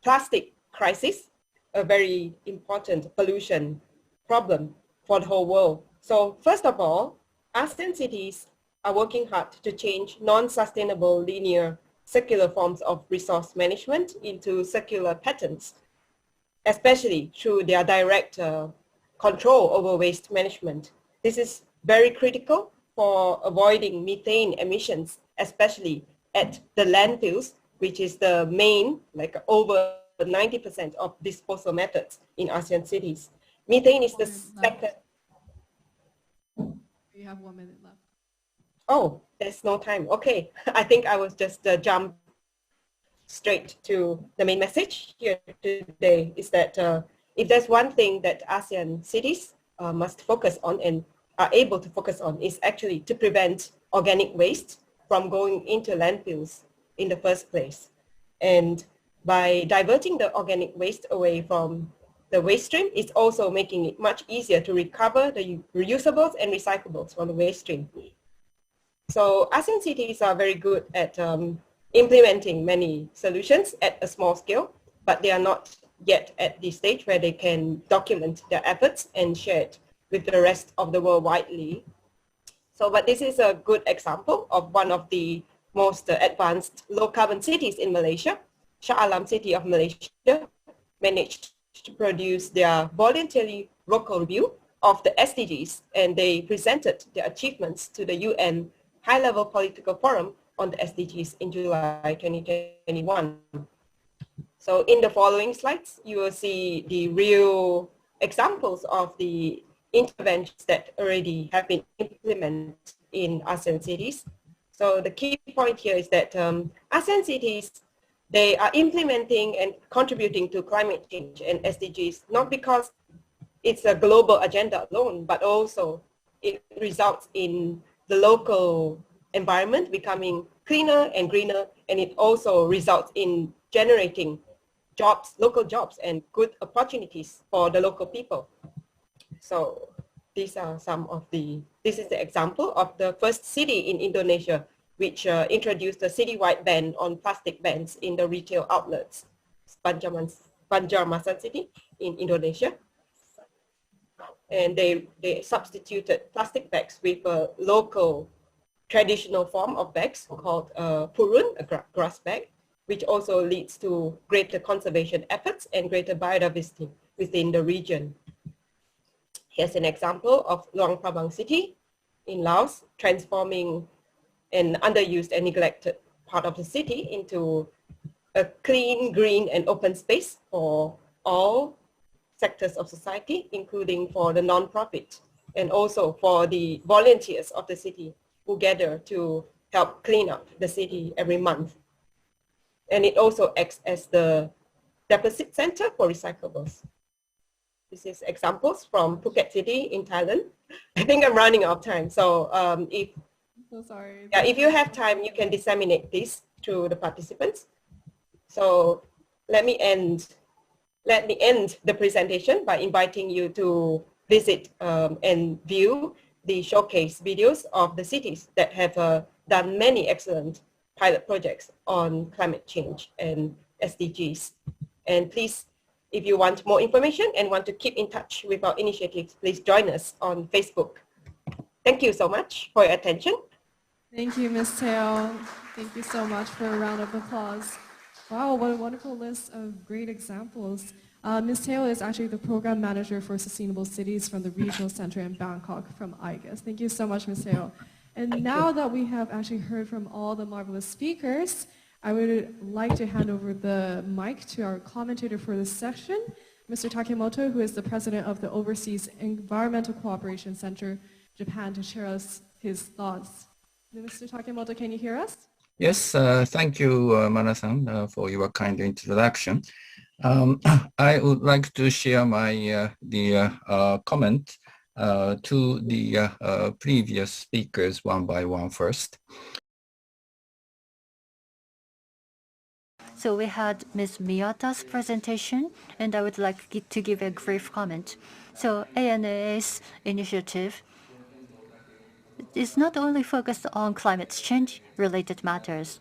plastic crisis, a very important pollution problem for the whole world. So first of all, ASEAN cities are working hard to change non-sustainable linear circular forms of resource management into circular patterns, especially through their direct control over waste management. This is very critical for avoiding methane emissions, especially at the landfills, which is the main, like over 90% of disposal methods in ASEAN cities. Methane is the second. We have 1 minute left. Oh, there's no time. Okay, I think I will just jump straight to the main message here today is that if there's one thing that ASEAN cities must focus on and are able to focus on is actually to prevent organic waste from going into landfills in the first place. And by diverting the organic waste away from the waste stream, it's also making it much easier to recover the reusables and recyclables from the waste stream. So ASEAN cities are very good at implementing many solutions at a small scale, but they are not yet at the stage where they can document their efforts and share it with the rest of the world widely. So, but this is a good example of one of the most advanced low-carbon cities in Malaysia. Shah Alam city of Malaysia managed to produce their voluntary local review of the SDGs, and they presented their achievements to the UN High-Level Political Forum on the SDGs in July 2021. So in the following slides, you will see the real examples of the interventions that already have been implemented in ASEAN cities. So the key point here is that ASEAN cities, they are implementing and contributing to climate change and SDGs, not because it's a global agenda alone, but also it results in the local environment becoming cleaner and greener, and it also results in generating jobs, local jobs, and good opportunities for the local people. So these are some of this is the example of the first city in Indonesia which introduced a citywide ban on plastic bans in the retail outlets, Banjarmasin city in Indonesia. And they substituted plastic bags with a local traditional form of bags called purun, a grass bag, which also leads to greater conservation efforts and greater biodiversity within the region. Here's an example of Luang Prabang city in Laos, transforming an underused and neglected part of the city into a clean, green, and open space for all sectors of society, including for the non-profit and also for the volunteers of the city who gather to help clean up the city every month. And it also acts as the deposit center for recyclables. This is examples from Phuket City in Thailand. I think I'm running out of time. So if you have time, you can disseminate this to the participants. So let me end the presentation by inviting you to visit and view the showcase videos of the cities that have done many excellent pilot projects on climate change and SDGs. And please, if you want more information and want to keep in touch with our initiatives, please join us on Facebook. Thank you so much for your attention. Thank you, Ms. Teo. Thank you so much for a round of applause. Wow, what a wonderful list of great examples. Ms. Teo is actually the program manager for sustainable cities from the regional center in Bangkok from IGUS. Thank you so much, Ms. Teo. And now that we have actually heard from all the marvelous speakers, I would like to hand over the mic to our commentator for this session, Mr. Takemoto, who is the president of the Overseas Environmental Cooperation Center, Japan, to share us his thoughts. Mr. Takemoto, can you hear us? Yes, thank you, Mana-san, for your kind introduction. I would like to share my comment to the previous speakers one by one first. So we had Ms. Miyata's presentation, and I would like to give a brief comment. So ANA's initiative is not only focused on climate change related matters,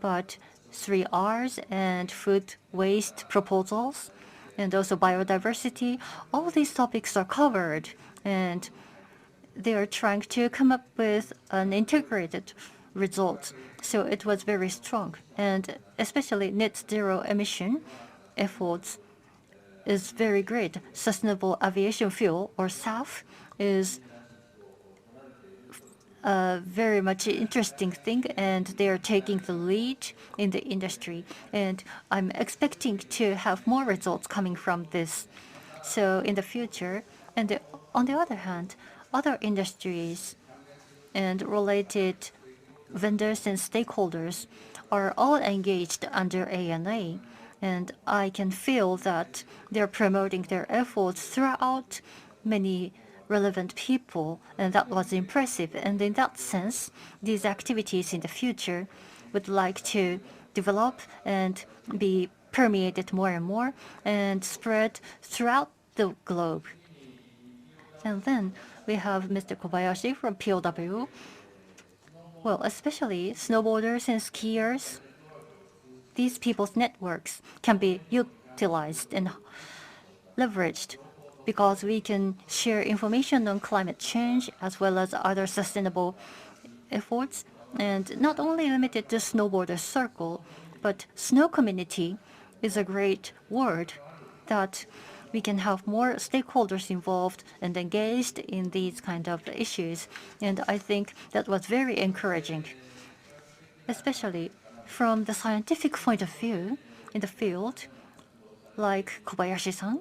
but 3Rs and food waste proposals, and also biodiversity. All these topics are covered, and they are trying to come up with an integrated result. So it was very strong, and especially net zero emission efforts is very great. Sustainable aviation fuel, or SAF, is a very much interesting thing, and they are taking the lead in the industry. And I'm expecting to have more results coming from this. So in the future, and on the other hand, other industries and related vendors and stakeholders are all engaged under ANA, and I can feel that they're promoting their efforts throughout many relevant people, and that was impressive. And in that sense, these activities in the future would like to develop and be permeated more and more and spread throughout the globe. And then we have Mr. Kobayashi from POW. Well, especially snowboarders and skiers, these people's networks can be utilized and leveraged because we can share information on climate change as well as other sustainable efforts, and not only limited to snowboarder circle, but snow community is a great word that we can have more stakeholders involved and engaged in these kind of issues. And I think that was very encouraging, especially from the scientific point of view in the field, like Kobayashi-san.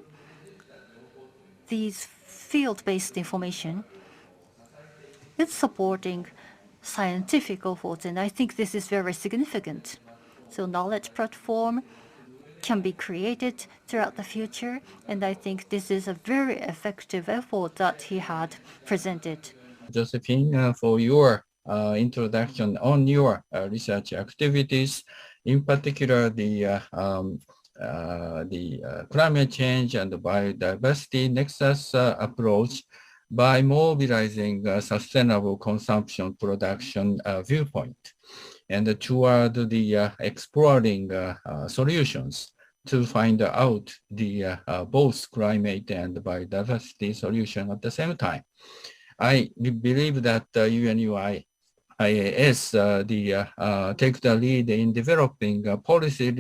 These field-based information is supporting scientific efforts, and I think this is very significant. So knowledge platform can be created throughout the future, and I think this is a very effective effort that he had presented. Josephine, for your introduction on your research activities, in particular the climate change and the biodiversity nexus approach by mobilizing sustainable consumption production viewpoint and toward the exploring solutions to find out the both climate and biodiversity solution at the same time. I believe that UNUIAS take the lead in developing policy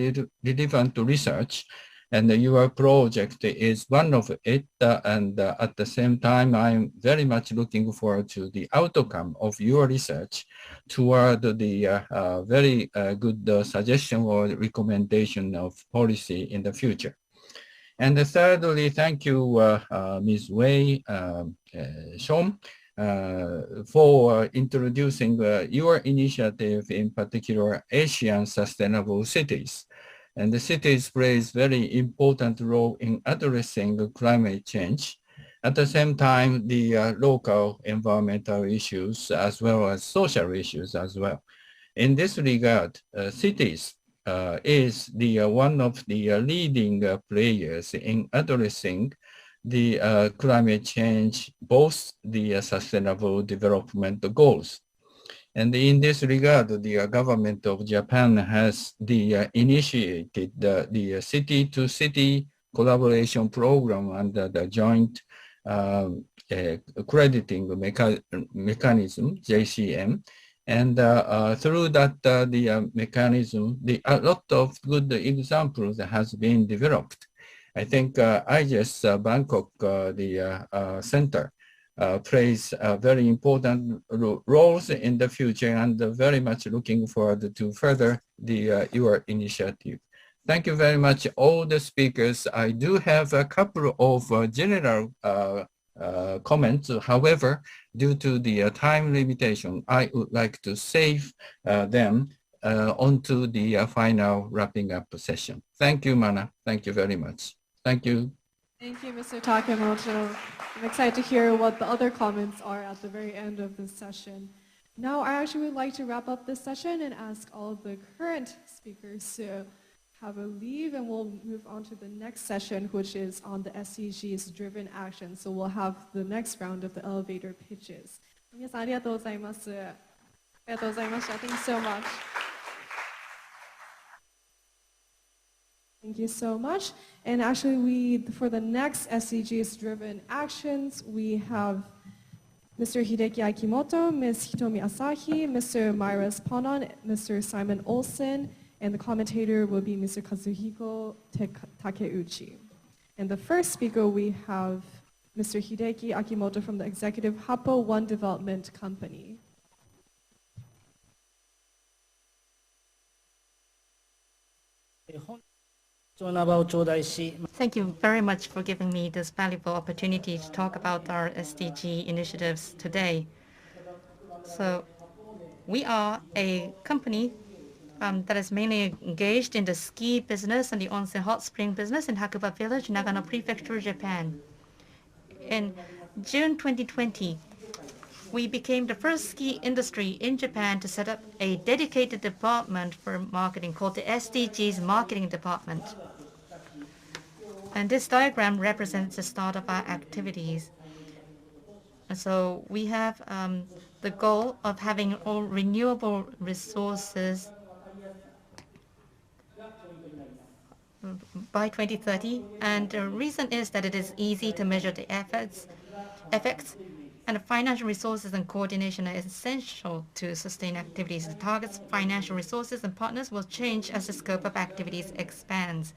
relevant research, and your project is one of it. And at the same time, I'm very much looking forward to the outcome of your research toward the very good suggestion or recommendation of policy in the future. And thirdly, thank you, Ms. Wei, Sean, for introducing your initiative, in particular, Asian Sustainable Cities. And the cities plays very important role in addressing climate change. At the same time, the local environmental issues as well as social issues as well. In this regard, cities is the one of the leading players in addressing the climate change, both the sustainable development goals. And in this regard, the government of Japan has initiated the city-to-city collaboration program under the joint crediting mechanism, JCM. And through that the mechanism, a lot of good examples has been developed. I think IGES Bangkok, the center, plays very important roles in the future, and very much looking forward to further your initiative. Thank you very much, all the speakers. I do have a couple of general comments. However, due to the time limitation, I would like to save them onto the final wrapping up session. Thank you, Mana. Thank you very much. Thank you. Thank you, Mr. Takemoto. I'm excited to hear what the other comments are at the very end of this session. Now, I actually would like to wrap up this session and ask all the current speakers to have a leave, and we'll move on to the next session, which is on the SDGs driven action. So we'll have the next round of the elevator pitches. 皆さんありがとうございます。ありがとうございました。Thank you so much. Thank you so much. And actually, for the next SDGs-driven actions, we have Mr. Hideki Akimoto, Ms. Hitomi Asahi, Mr. Myras Ponon, Mr. Simon Olsen, and the commentator will be Mr. Kazuhiko Takeuchi. And the first speaker, we have Mr. Hideki Akimoto from the executive Happo One Development Company. Thank you very much for giving me this valuable opportunity to talk about our SDG initiatives today. So we are a company that is mainly engaged in the ski business and the onsen hot spring business in Hakuba Village, Nagano Prefecture, Japan. In June 2020, we became the first ski industry in Japan to set up a dedicated department for marketing called the SDGs Marketing Department. And this diagram represents the start of our activities. And so we have the goal of having all renewable resources by 2030. And the reason is that it is easy to measure the effects, and financial resources and coordination are essential to sustain activities. The targets, financial resources, and partners will change as the scope of activities expands.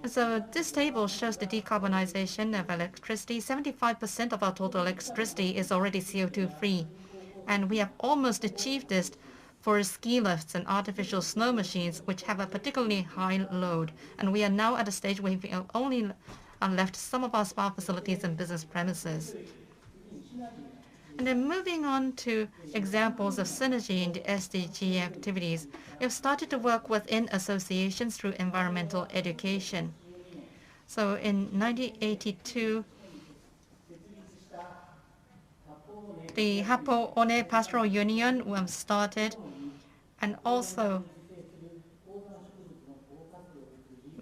And so this table shows the decarbonization of electricity. 75% of our total electricity is already CO2 free. And we have almost achieved this for ski lifts and artificial snow machines, which have a particularly high load. And we are now at a stage where we have only left some of our spa facilities and business premises. And then moving on to examples of synergy in the SDG activities, we have started to work within associations through environmental education. So in 1982, the Happo One Pastoral Union was started, and also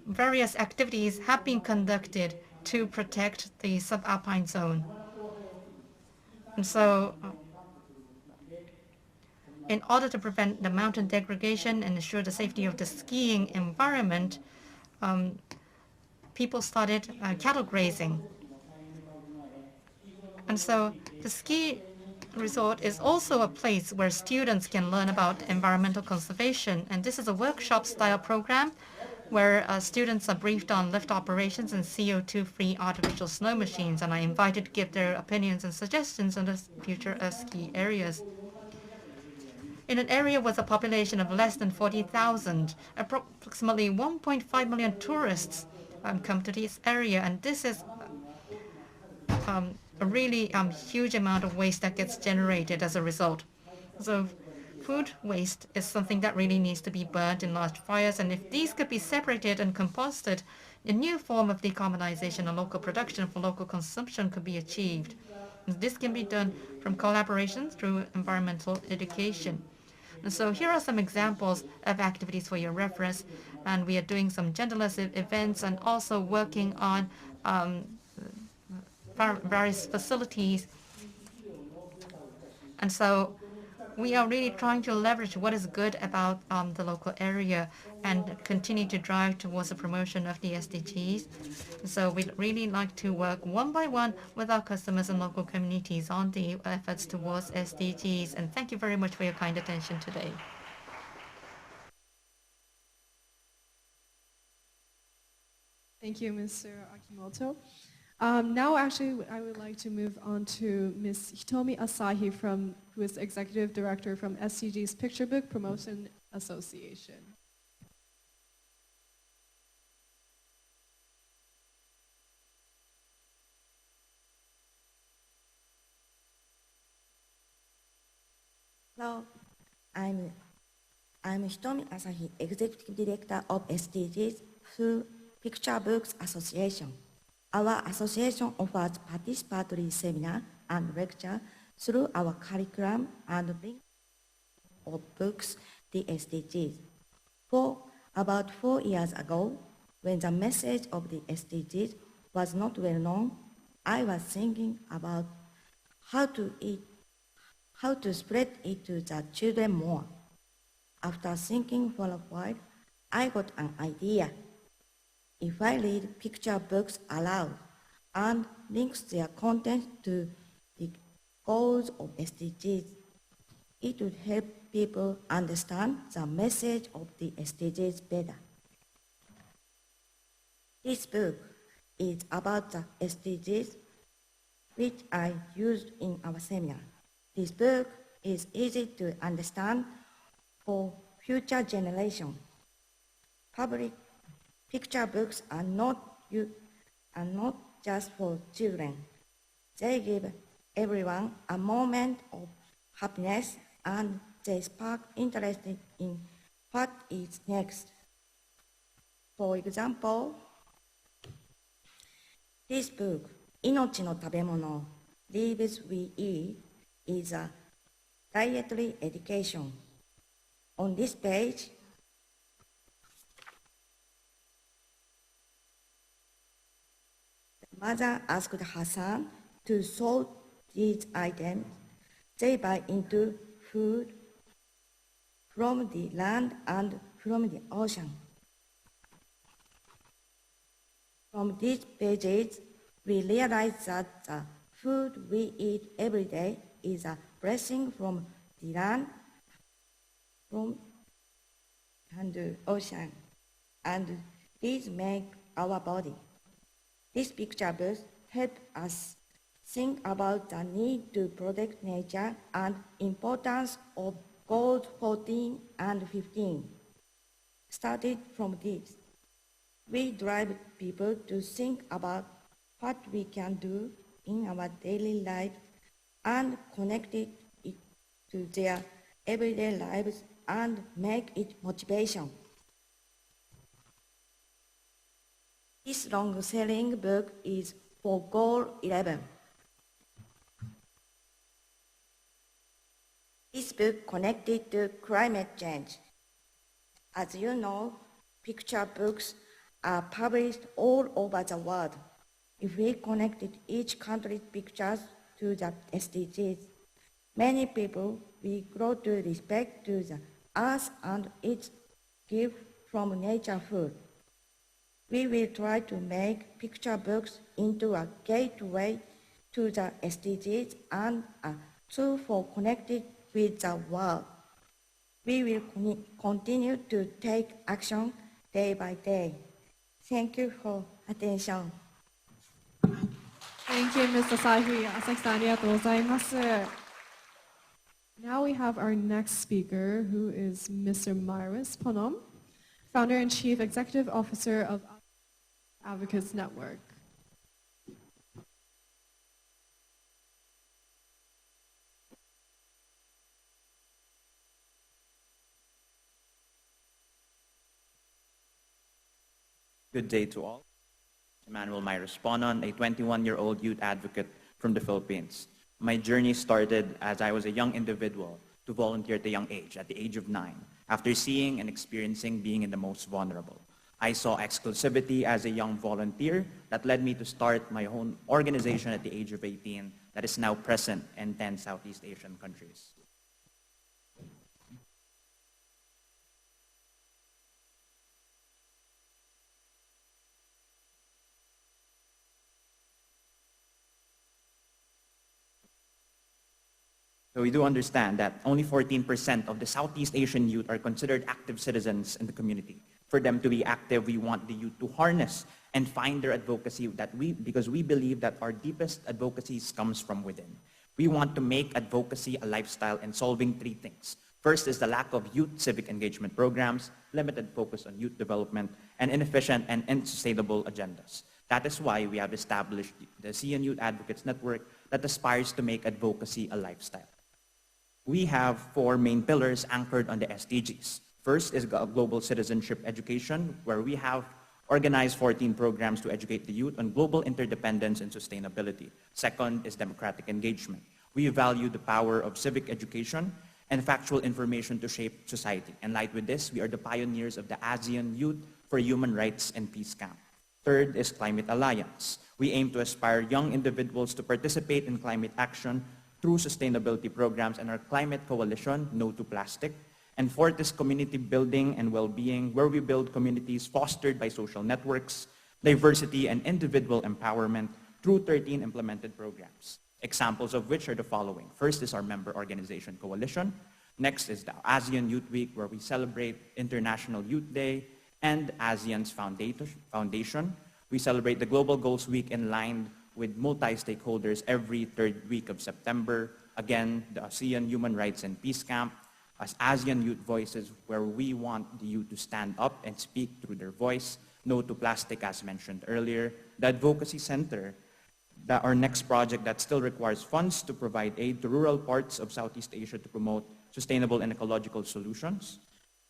various activities have been conducted to protect the subalpine zone. And so in order to prevent the mountain degradation and ensure the safety of the skiing environment, people started cattle grazing. And so the ski resort is also a place where students can learn about environmental conservation. And this is a workshop-style program where students are briefed on lift operations and CO2-free artificial snow machines, and are invited to give their opinions and suggestions on the future of ski areas. In an area with a population of less than 40,000, approximately 1.5 million tourists come to this area, and this is a really huge amount of waste that gets generated as a result. So food waste is something that really needs to be burnt in large fires, and if these could be separated and composted, a new form of decarbonization and local production for local consumption could be achieved. And this can be done from collaborations through environmental education. And so here are some examples of activities for your reference, and we are doing some genderless events and also working on various facilities. And so we are really trying to leverage what is good about the local area and continue to drive towards the promotion of the SDGs. So we'd really like to work one by one with our customers and local communities on the efforts towards SDGs. And thank you very much for your kind attention today. Thank you, Mr. Akimoto. Now, actually, I would like to move on to Ms. Hitomi Asahi, who is Executive Director from SDGs Picture Book Promotion Association. Hello, I'm Hitomi Asahi, Executive Director of SDGs through Picture Books Association. Our association offers participatory seminar and lecture through our curriculum and link of books, the SDGs. For about 4 years ago, when the message of the SDGs was not well known, I was thinking about how to spread it to the children more. After thinking for a while, I got an idea. If I read picture books aloud and links their content to the goals of SDGs, it would help people understand the message of the SDGs better. This book is about the SDGs, which I used in our seminar. This book is easy to understand for future generations. Public picture books are not just for children. They give everyone a moment of happiness, and they spark interest in what is next. For example, this book, 命の食べ物, Leaves We Eat, is a dietary education. On this page, the mother asked her son to sort these items they buy into food from the land and from the ocean. From these pages, we realize that the food we eat every day is a blessing from the land, from the ocean, and these make our body. These picture books help us think about the need to protect nature and importance of goals 14 and 15. Started from this, we drive people to think about what we can do in our daily life and connect it to their everyday lives and make it motivation. This long-selling book is for Goal 11. This book connected to climate change. As you know, picture books are published all over the world. If we connected each country's pictures to the SDGs, many people will grow to respect to the earth and its gift from nature food. We will try to make picture books into a gateway to the SDGs and a tool for connecting with the world. We will continue to take action day by day. Thank you for attention. Thank you, Ms. Asahi. Asaki-san, ありがとうございます. Now we have our next speaker, who is Mr. Myris Ponom, Founder and Chief Executive Officer of Advocates Network. Good day to all. Emmanuel Myris Ponon, a 21-year-old youth advocate from the Philippines. My journey started as I was a young individual to volunteer at a young age, at the age of 9, after seeing and experiencing being in the most vulnerable. I saw exclusivity as a young volunteer that led me to start my own organization at the age of 18 that is now present in 10 Southeast Asian countries. So we do understand that only 14% of the Southeast Asian youth are considered active citizens in the community. For them to be active, we want the youth to harness and find their advocacy because we believe that our deepest advocacies comes from within. We want to make advocacy a lifestyle and solving 3 things. First is the lack of youth civic engagement programs, limited focus on youth development, and inefficient and unsustainable agendas. That is why we have established the CN Youth Advocates Network that aspires to make advocacy a lifestyle. We have 4 main pillars anchored on the SDGs. First is global citizenship education, where we have organized 14 programs to educate the youth on global interdependence and sustainability. Second is democratic engagement. We value the power of civic education and factual information to shape society. In light with this, we are the pioneers of the ASEAN Youth for Human Rights and Peace Camp. Third is Climate Alliance. We aim to inspire young individuals to participate in climate action through sustainability programs and our climate coalition, No to Plastic. And fourth is community building and well-being, where we build communities fostered by social networks, diversity, and individual empowerment through 13 implemented programs. Examples of which are the following. First is our member organization coalition. Next is the ASEAN Youth Week, where we celebrate International Youth Day and ASEAN's Foundation. We celebrate the Global Goals Week in line with multi-stakeholders every 3rd week of September. Again, the ASEAN Human Rights and Peace Camp as ASEAN Youth Voices, where we want the youth to stand up and speak through their voice. No to Plastic, as mentioned earlier. The Advocacy Center, that our next project that still requires funds to provide aid to rural parts of Southeast Asia to promote sustainable and ecological solutions,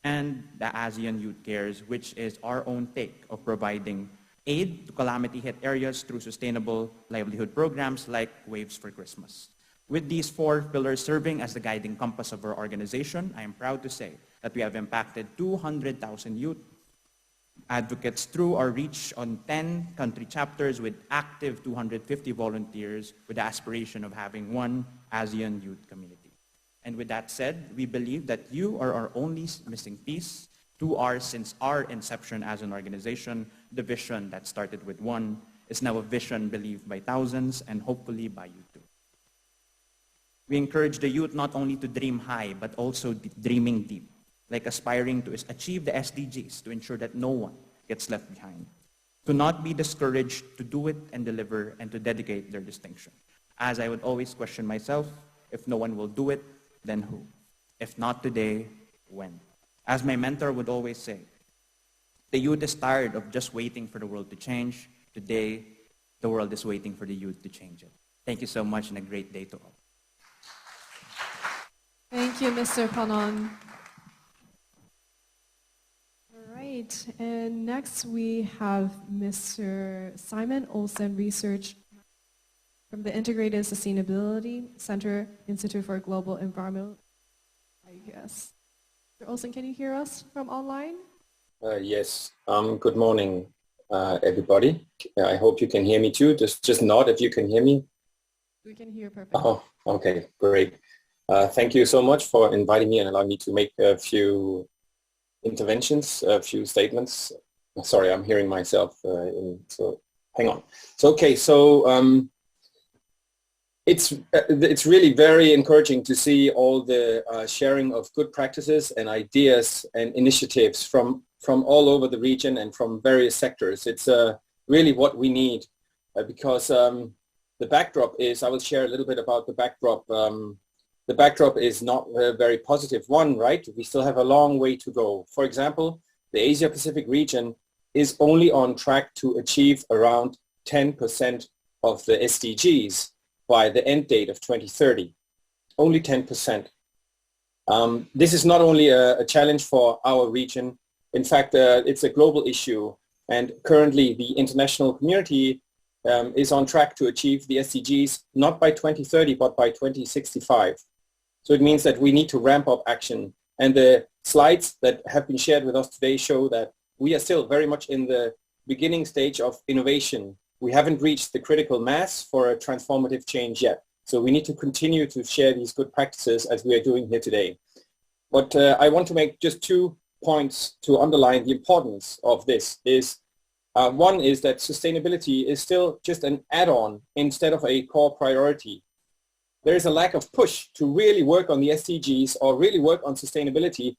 and the ASEAN Youth Cares, which is our own take of providing aid to calamity-hit areas through sustainable livelihood programs like Waves for Christmas. With these 4 pillars serving as the guiding compass of our organization, I am proud to say that we have impacted 200,000 youth advocates through our reach on 10 country chapters with active 250 volunteers with the aspiration of having one ASEAN youth community. And with that said, we believe that you are our only missing piece to since our inception as an organization. The vision that started with one is now a vision believed by thousands and hopefully by you too. We encourage the youth not only to dream high, but also dreaming deep, like aspiring to achieve the SDGs to ensure that no one gets left behind. To not be discouraged, to do it and deliver, and to dedicate their distinction. As I would always question myself, if no one will do it, then who? If not today, when? As my mentor would always say, the youth is tired of just waiting for the world to change. Today, the world is waiting for the youth to change it. Thank you so much and a great day to all. Thank you, Mr. Panon. All right, and next we have Mr. Simon Olsen, Research from the Integrated Sustainability Center, Institute for Global Environment, I guess. Mr. Olsen, can you hear us from online? Yes. Good morning, everybody. I hope you can hear me too. Just nod if you can hear me. We can hear perfectly. Oh, okay, great. Thank you so much for inviting me and allowing me to make a few interventions, a few statements. Sorry, I'm hearing myself. So hang on. It's really very encouraging to see all the sharing of good practices and ideas and initiatives from all over the region and from various sectors. It's really what we need because the backdrop is, I will share a little bit about the backdrop. The backdrop is not a very positive one, right? We still have a long way to go. For example, the Asia-Pacific region is only on track to achieve around 10% of the SDGs by the end date of 2030. Only 10%. This is not only a challenge for our region. In fact, it's a global issue. And currently, the international community is on track to achieve the SDGs not by 2030, but by 2065. So it means that we need to ramp up action. And the slides that have been shared with us today show that we are still very much in the beginning stage of innovation. We haven't reached the critical mass for a transformative change yet. So we need to continue to share these good practices as we are doing here today. But I want to make just 2 points to underline the importance of this. One is that sustainability is still just an add-on instead of a core priority. There is a lack of push to really work on the SDGs or really work on sustainability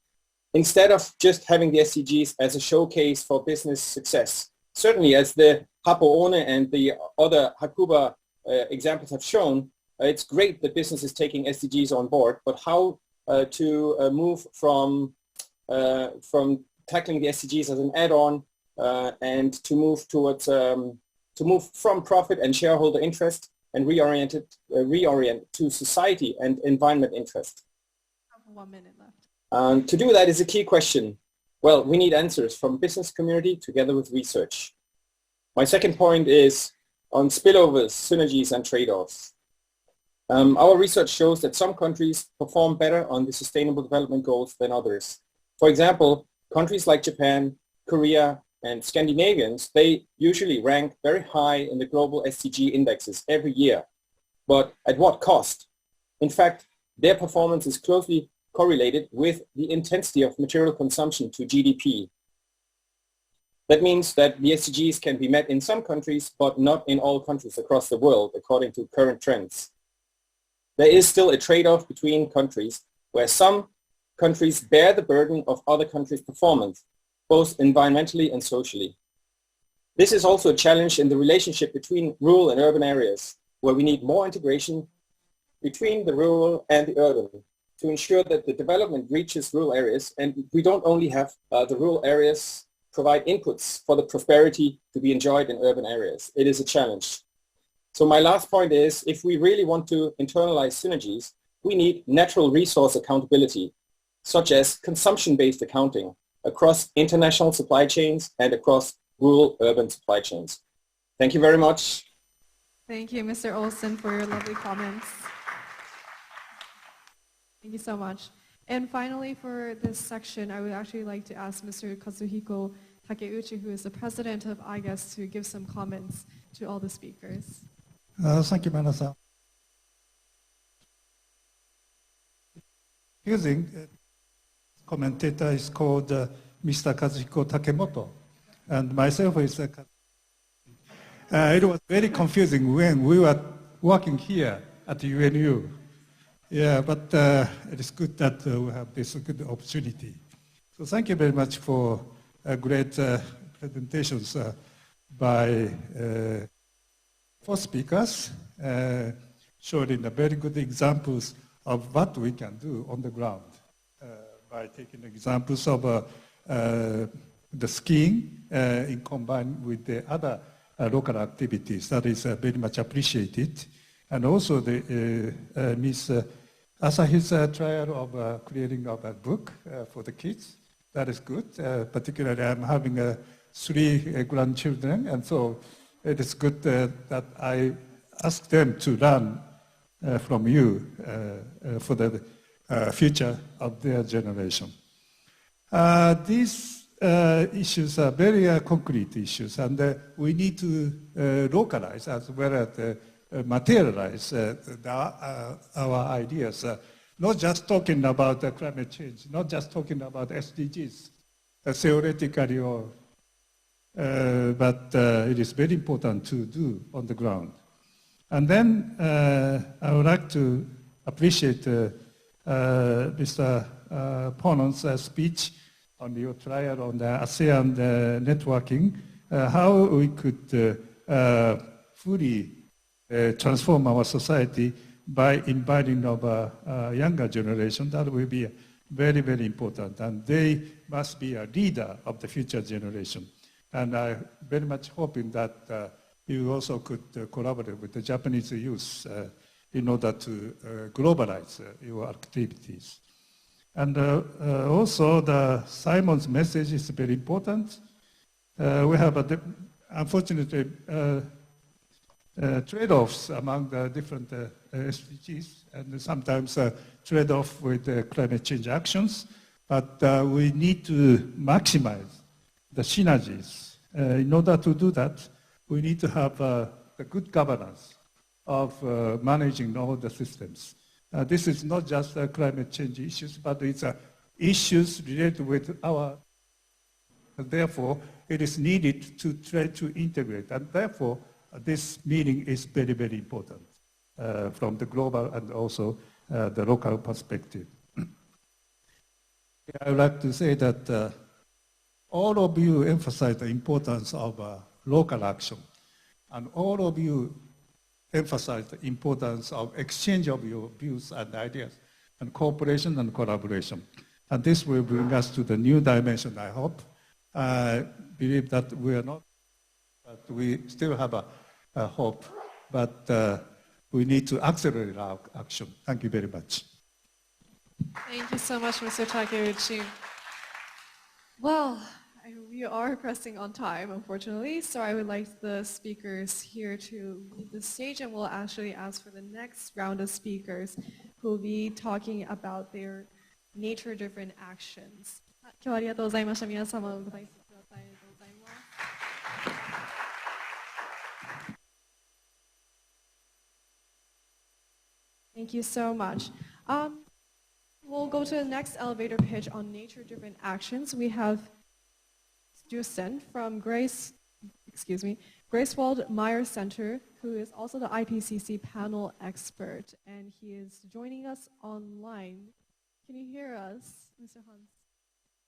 instead of just having the SDGs as a showcase for business success. Certainly, as the Hapo-One and the other Hakuba examples have shown, it's great that business is taking SDGs on board, but how to move from tackling the SDGs as an add-on and to move towards to move from profit and shareholder interest and reorient to society and environment interest. 1 minute left. To do that is a key question. Well, we need answers from business community together with research. My second point is on spillovers, synergies, and trade-offs. Our research shows that some countries perform better on the Sustainable Development Goals than others. For example, countries like Japan, Korea, and Scandinavians, they usually rank very high in the global SDG indexes every year. But at what cost? In fact, their performance is closely correlated with the intensity of material consumption to GDP. That means that the SDGs can be met in some countries, but not in all countries across the world, according to current trends. There is still a trade-off between countries where some countries bear the burden of other countries' performance, both environmentally and socially. This is also a challenge in the relationship between rural and urban areas, where we need more integration between the rural and the urban to ensure that the development reaches rural areas, and we don't only have the rural areas provide inputs for the prosperity to be enjoyed in urban areas. It is a challenge. So my last point is, if we really want to internalize synergies, we need natural resource accountability, such as consumption-based accounting across international supply chains and across rural-urban supply chains. Thank you very much. Thank you, Mr. Olsen, for your lovely comments. Thank you so much. And finally, for this section, I would actually like to ask Mr. Kazuhiko Takeuchi, who is the president of IGES, to give some comments to all the speakers. Thank you, Mana-san. Using commentator is called Mr. Kazuhiko Takemoto, and myself is it was very confusing when we were working here at the UNU. Yeah, but it is good that we have this good opportunity. So thank you very much for great presentations by four speakers, showing very good examples of what we can do on the ground by taking examples of the skiing in combined with the other local activities. That is very much appreciated. And also the Ms. Asahi's trial of creating of a book for the kids. That is good. Particularly, I'm having 3 grandchildren, and so it is good that I ask them to learn from you for the future of their generation. These issues are very concrete issues, and we need to localize as well as materialize our ideas. Not just talking about climate change, not just talking about SDGs, theoretically, or, but it is very important to do on the ground. And then I would like to appreciate Mr. Ponon's speech on your trial on the ASEAN networking, how we could fully transform our society by inviting of a younger generation. That will be very, very important. And they must be a leader of the future generation. And I'm very much hoping that you also could collaborate with the Japanese youth in order to globalize your activities. And also Simon's message is very important. We have, unfortunately, trade-offs among the different SDGs, and sometimes trade-off with climate change actions. But we need to maximize the synergies. In order to do that, we need to have a good governance of managing all the systems. This is not just climate change issues, but it's issues related with our, therefore, it is needed to try to integrate. And therefore, this meeting is very, very important from the global and also the local perspective. I would like to say that all of you emphasize the importance of local action, and all of you emphasize the importance of exchange of your views and ideas, and cooperation and collaboration. And this will bring us to the new dimension, I hope. I believe that we are not, but we still have a hope, but we need to accelerate our action. Thank you very much. Thank you so much, Mr. Takeuchi. Well, we are pressing on time, unfortunately, so I would like the speakers here to leave the stage, and we'll actually ask for the next round of speakers who will be talking about their nature-driven actions. 今日はありがとうございました。皆様お答えください。ありがとうございます。Thank you so much. We'll go to the next elevator pitch on nature-driven actions. We have U-Thant from Greifswald Meyer Center, who is also the IPCC panel expert, and he is joining us online. Can you hear us, Mr. Hans?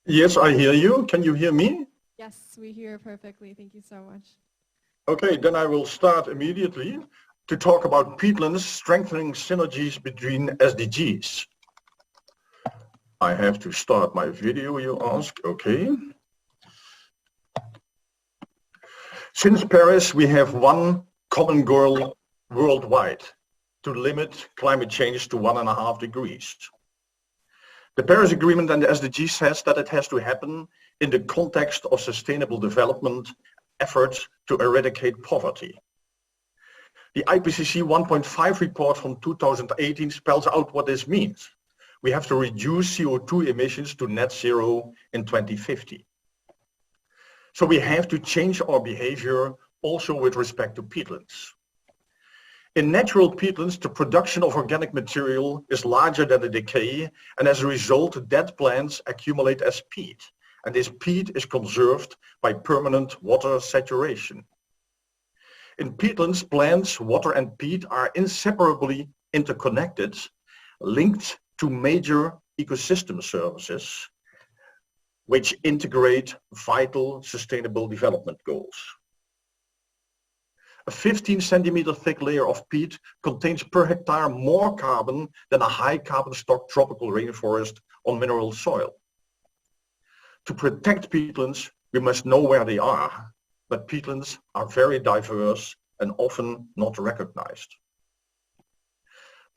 Yes, I hear you. Can you hear me? Yes, we hear perfectly. Thank you so much. Okay, then I will start immediately to talk about peatlands strengthening synergies between SDGs. I have to start my video, you ask. Okay. Since Paris, we have one common goal worldwide to limit climate change to 1.5 degrees. The Paris Agreement and the SDGs says that it has to happen in the context of sustainable development efforts to eradicate poverty. The IPCC 1.5 report from 2018 spells out what this means. We have to reduce CO2 emissions to net zero in 2050. So we have to change our behavior also with respect to peatlands. In natural peatlands, the production of organic material is larger than the decay, and as a result, dead plants accumulate as peat. And this peat is conserved by permanent water saturation. In peatlands, plants, water, and peat are inseparably interconnected, linked to major ecosystem services, which integrate vital sustainable development goals. A 15 centimeter thick layer of peat contains per hectare more carbon than a high carbon stock tropical rainforest on mineral soil. To protect peatlands, we must know where they are, but peatlands are very diverse and often not recognized.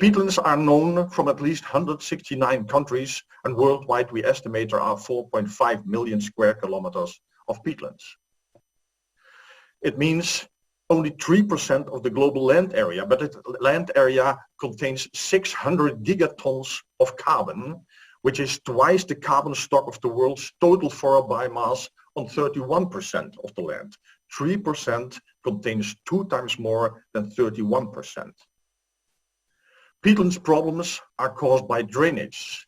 Peatlands are known from at least 169 countries, and worldwide we estimate there are 4.5 million square kilometers of peatlands. It means only 3% of the global land area, but the land area contains 600 gigatons of carbon, which is twice the carbon stock of the world's total forest biomass on 31% of the land. 3% contains 2 times more than 31%. Peatlands problems are caused by drainage.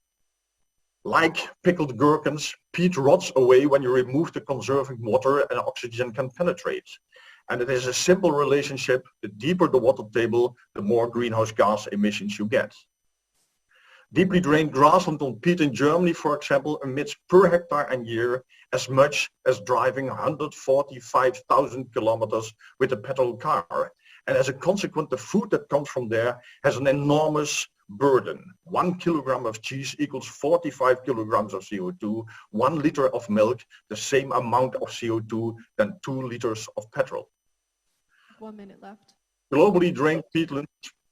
Like pickled gherkins, peat rots away when you remove the conserving water and oxygen can penetrate. And it is a simple relationship. The deeper the water table, the more greenhouse gas emissions you get. Deeply drained grassland on peat in Germany, for example, emits per hectare and year as much as driving 145,000 kilometers with a petrol car. And as a consequence, the food that comes from there has an enormous burden. 1 kilogram of cheese equals 45 kilograms of CO2. 1 liter of milk, the same amount of CO2 than 2 liters of petrol. 1 minute left. Globally drained peatlands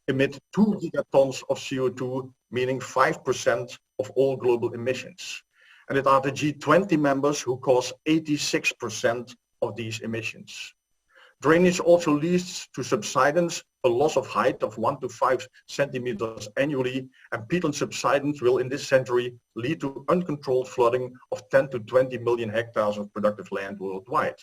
emit 2 gigatons of CO2, meaning 5% of all global emissions. And it are the G20 members who cause 86% of these emissions. Drainage also leads to subsidence, a loss of height of 1 to 5 centimeters annually, and peatland subsidence will in this century lead to uncontrolled flooding of 10 to 20 million hectares of productive land worldwide.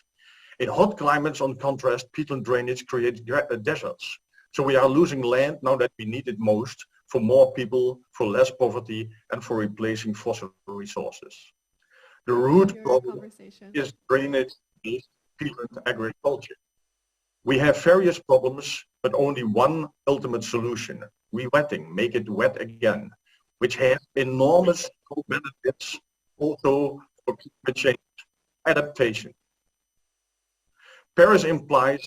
In hot climates, on contrast, peatland drainage creates deserts. So we are losing land now that we need it most for more people, for less poverty, and for replacing fossil resources. The root problem is drainage-based peatland agriculture. We have various problems, but only one ultimate solution: re-wetting, make it wet again, which has enormous benefits also for climate change adaptation. Paris implies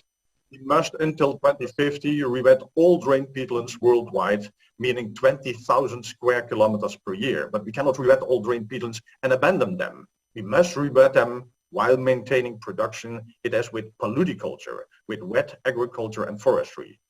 we must, until 2050, re-wet all drained peatlands worldwide, meaning 20,000 square kilometers per year. But we cannot re-wet all drained peatlands and abandon them. We must re-wet them while maintaining production, it is with paludiculture, with wet agriculture and forestry.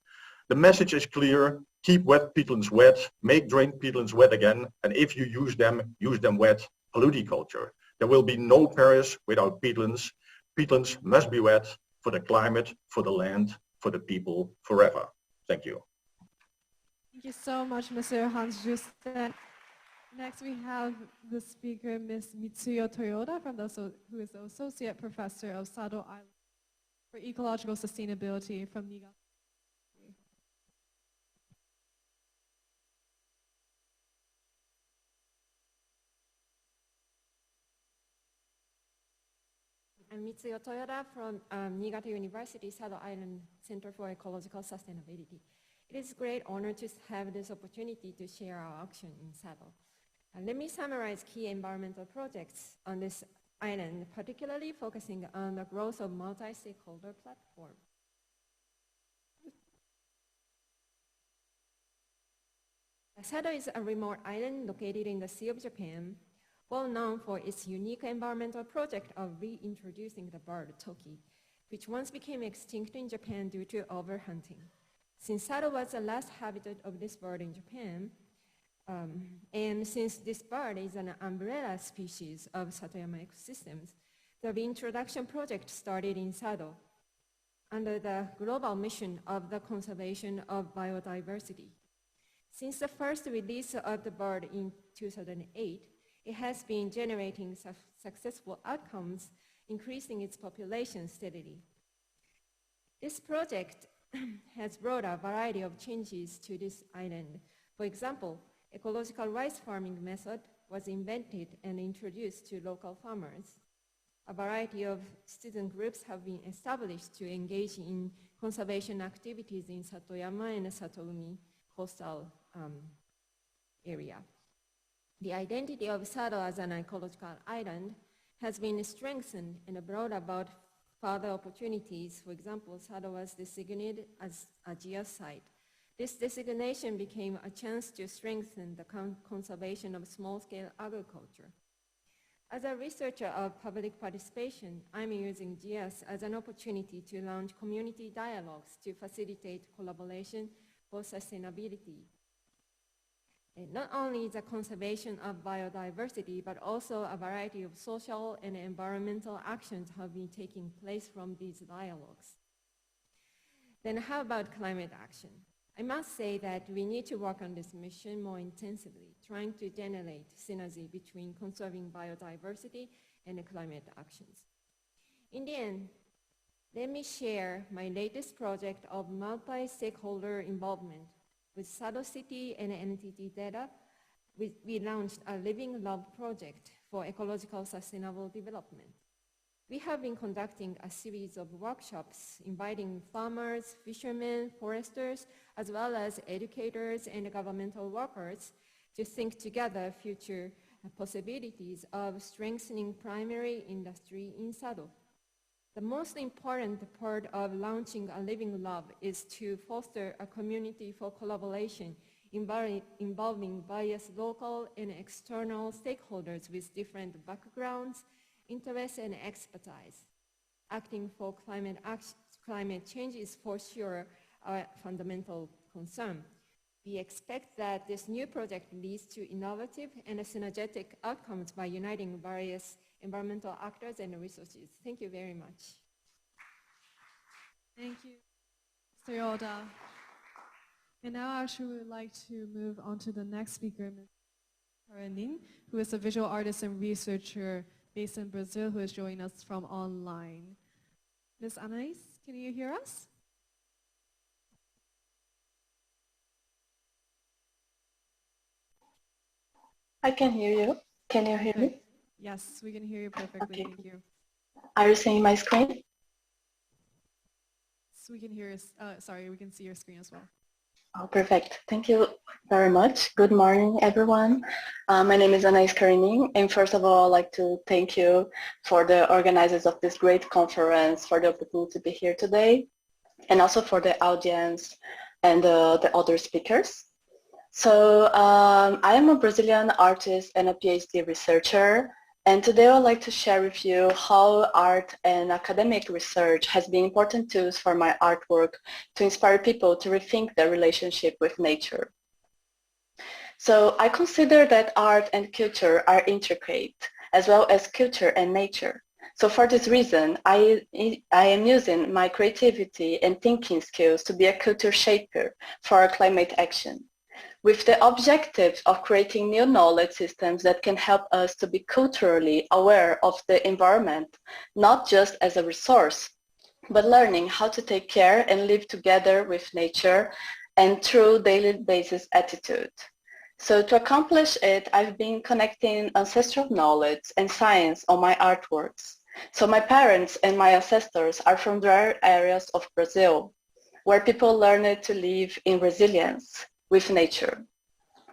The message is clear: keep wet peatlands wet, make drained peatlands wet again, and if you use them wet, paludiculture. There will be no Paris without peatlands. Peatlands must be wet for the climate, for the land, for the people, forever. Thank you. Thank you so much, Mr. Hans-Justin. Next, we have the speaker, Ms. Mitsuyo Toyoda, who is the Associate Professor of Sado Island for Ecological Sustainability from Niigata. I'm Mitsuyo Toyoda from Niigata University Sado Island Center for Ecological Sustainability. It is a great honor to have this opportunity to share our action in Sado. Let me summarize key environmental projects on this island, particularly focusing on the growth of multi-stakeholder platform. Sado is a remote island located in the Sea of Japan, well known for its unique environmental project of reintroducing the bird toki, which once became extinct in Japan due to overhunting. Since Sado was the last habitat of this bird in Japan, and since this bird is an umbrella species of Satoyama ecosystems, the reintroduction project started in Sado under the global mission of the conservation of biodiversity. Since the first release of the bird in 2008, it has been generating successful outcomes, increasing its population steadily. This project has brought a variety of changes to this island. For example, ecological rice farming method was invented and introduced to local farmers. A variety of student groups have been established to engage in conservation activities in Satoyama and Satoumi coastal area. The identity of Sado as an ecological island has been strengthened and brought about further opportunities. For example, Sado was designated as a geosite. This designation became a chance to strengthen the conservation of small-scale agriculture. As a researcher of public participation, I'm using GIS as an opportunity to launch community dialogues to facilitate collaboration for sustainability. And not only the conservation of biodiversity, but also a variety of social and environmental actions have been taking place from these dialogues. Then how about climate action? I must say that we need to work on this mission more intensively, trying to generate synergy between conserving biodiversity and climate actions. In the end, let me share my latest project of multi-stakeholder involvement. With Sado City and NTT Data, we launched a Living Love project for ecological sustainable development. We have been conducting a series of workshops inviting farmers, fishermen, foresters, as well as educators and governmental workers to think together future possibilities of strengthening primary industry in Sado. The most important part of launching a Living Lab is to foster a community for collaboration involving various local and external stakeholders with different backgrounds, interests, and expertise. Acting for climate change is for sure a fundamental concern. We expect that this new project leads to innovative and synergetic outcomes by uniting various environmental actors and resources. Thank you very much. Thank you, Mr. Yoda. And now I actually would like to move on to the next speaker, Ms. Karanin, who is a visual artist and researcher based in Brazil, who is joining us from online. Ms. Anais, can you hear us? I can hear you. Can you hear me? Yes, we can hear you perfectly. Okay. Thank you. Are you seeing my screen? So we can hear, sorry, we can see your screen as well. Oh, perfect. Thank you very much. Good morning, everyone. My name is Anais Karining, and first of all, I'd like to thank you for the organizers of this great conference for the opportunity to be here today, and also for the audience and the other speakers. So I am a Brazilian artist and a PhD researcher, and today I would like to share with you how art and academic research has been important tools for my artwork to inspire people to rethink their relationship with nature. So I consider that art and culture are intricate, as well as culture and nature. So for this reason, I am using my creativity and thinking skills to be a culture shaper for climate action, with the objective of creating new knowledge systems that can help us to be culturally aware of the environment, not just as a resource, but learning how to take care and live together with nature and through daily basis attitude. So to accomplish it, I've been connecting ancestral knowledge and science on my artworks. So my parents and my ancestors are from rare areas of Brazil, where people learned to live in resilience with nature.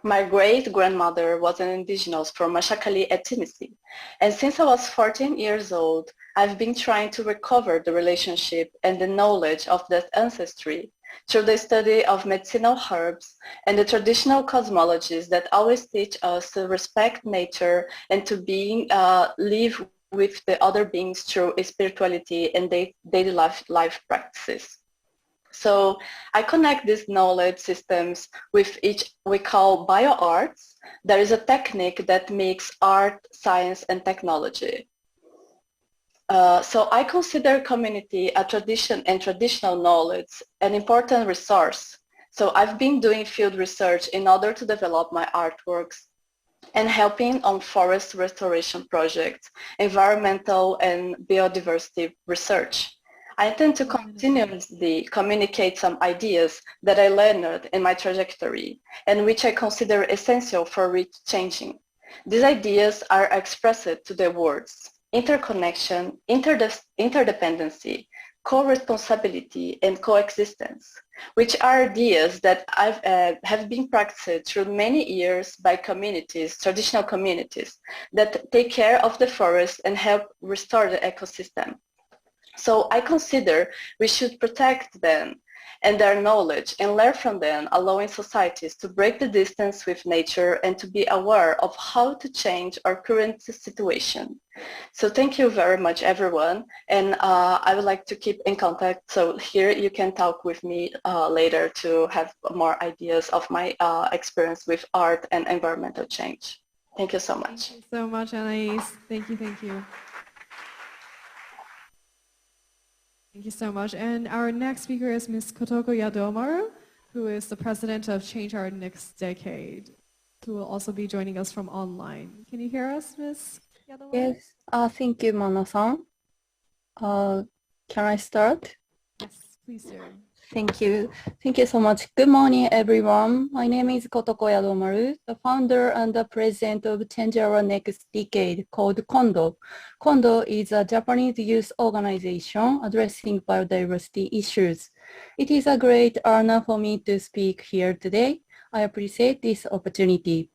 My great-grandmother was an indigenous from Machacali ethnicity, and since I was 14 years old, I've been trying to recover the relationship and the knowledge of that ancestry through the study of medicinal herbs and the traditional cosmologies that always teach us to respect nature and to live with the other beings through spirituality and daily life practices. So I connect these knowledge systems with each we call bioarts. There is a technique that makes art, science, and technology. So I consider community a tradition and traditional knowledge an important resource. So I've been doing field research in order to develop my artworks and helping on forest restoration projects, environmental and biodiversity research. I intend to continuously communicate some ideas that I learned in my trajectory and which I consider essential for reach changing. These ideas are expressed to the words interconnection, interdependency, co-responsibility, and coexistence, which are ideas that have been practiced through many years by communities, traditional communities, that take care of the forest and help restore the ecosystem. So I consider we should protect them and their knowledge and learn from them, allowing societies to break the distance with nature and to be aware of how to change our current situation. So thank you very much, everyone. And I would like to keep in contact. So here you can talk with me later to have more ideas of my experience with art and environmental change. Thank you so much. Thank you so much, Anais. Thank you, thank you. Thank you so much. And our next speaker is Ms. Kotoko Yadomaru, who is the president of Change Our Next Decade, who will also be joining us from online. Can you hear us, Ms. Yadomaru? Yes. Thank you, Mana-san. Can I start? Yes, please do. Thank you. Thank you so much. Good morning, everyone. My name is Kotoko Yadomaru, the founder and the president of Change Our Next Decade called Kondo. Kondo is a Japanese youth organization addressing biodiversity issues. It is a great honor for me to speak here today. I appreciate this opportunity.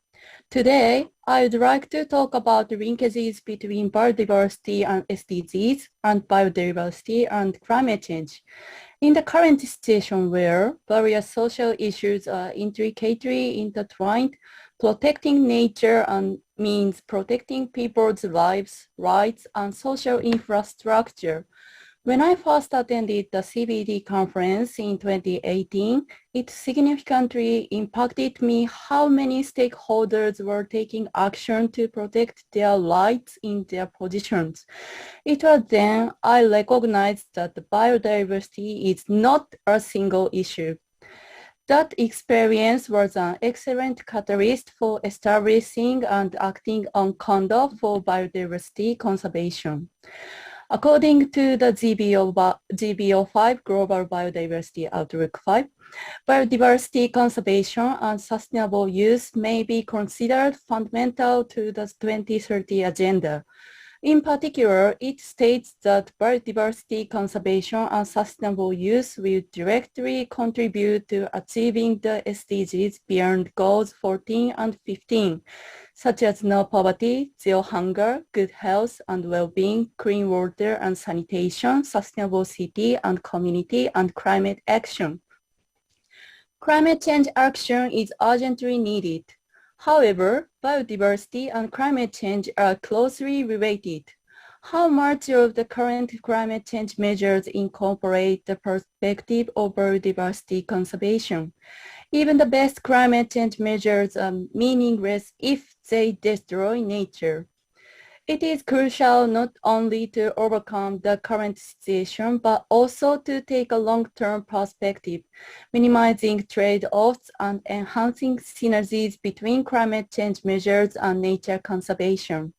Today, I would like to talk about the linkages between biodiversity and SDGs and biodiversity and climate change. In the current situation where various social issues are intricately intertwined, protecting nature means protecting people's lives, rights, and social infrastructure. When I first attended the CBD conference in 2018, it significantly impacted me how many stakeholders were taking action to protect their rights in their positions. It was then I recognized that the biodiversity is not a single issue. That experience was an excellent catalyst for establishing and acting on Kondo for biodiversity conservation. According to the GBO5 Global Biodiversity Outlook 5, biodiversity conservation and sustainable use may be considered fundamental to the 2030 agenda. In particular, it states that biodiversity conservation and sustainable use will directly contribute to achieving the SDGs beyond goals 14 and 15, such as no poverty, zero hunger, good health and well-being, clean water and sanitation, sustainable city and community, and climate action. Climate change action is urgently needed. However, biodiversity and climate change are closely related. How much of the current climate change measures incorporate the perspective of biodiversity conservation? Even the best climate change measures are meaningless if they destroy nature. It is crucial not only to overcome the current situation, but also to take a long-term perspective, minimizing trade-offs and enhancing synergies between climate change measures and nature conservation.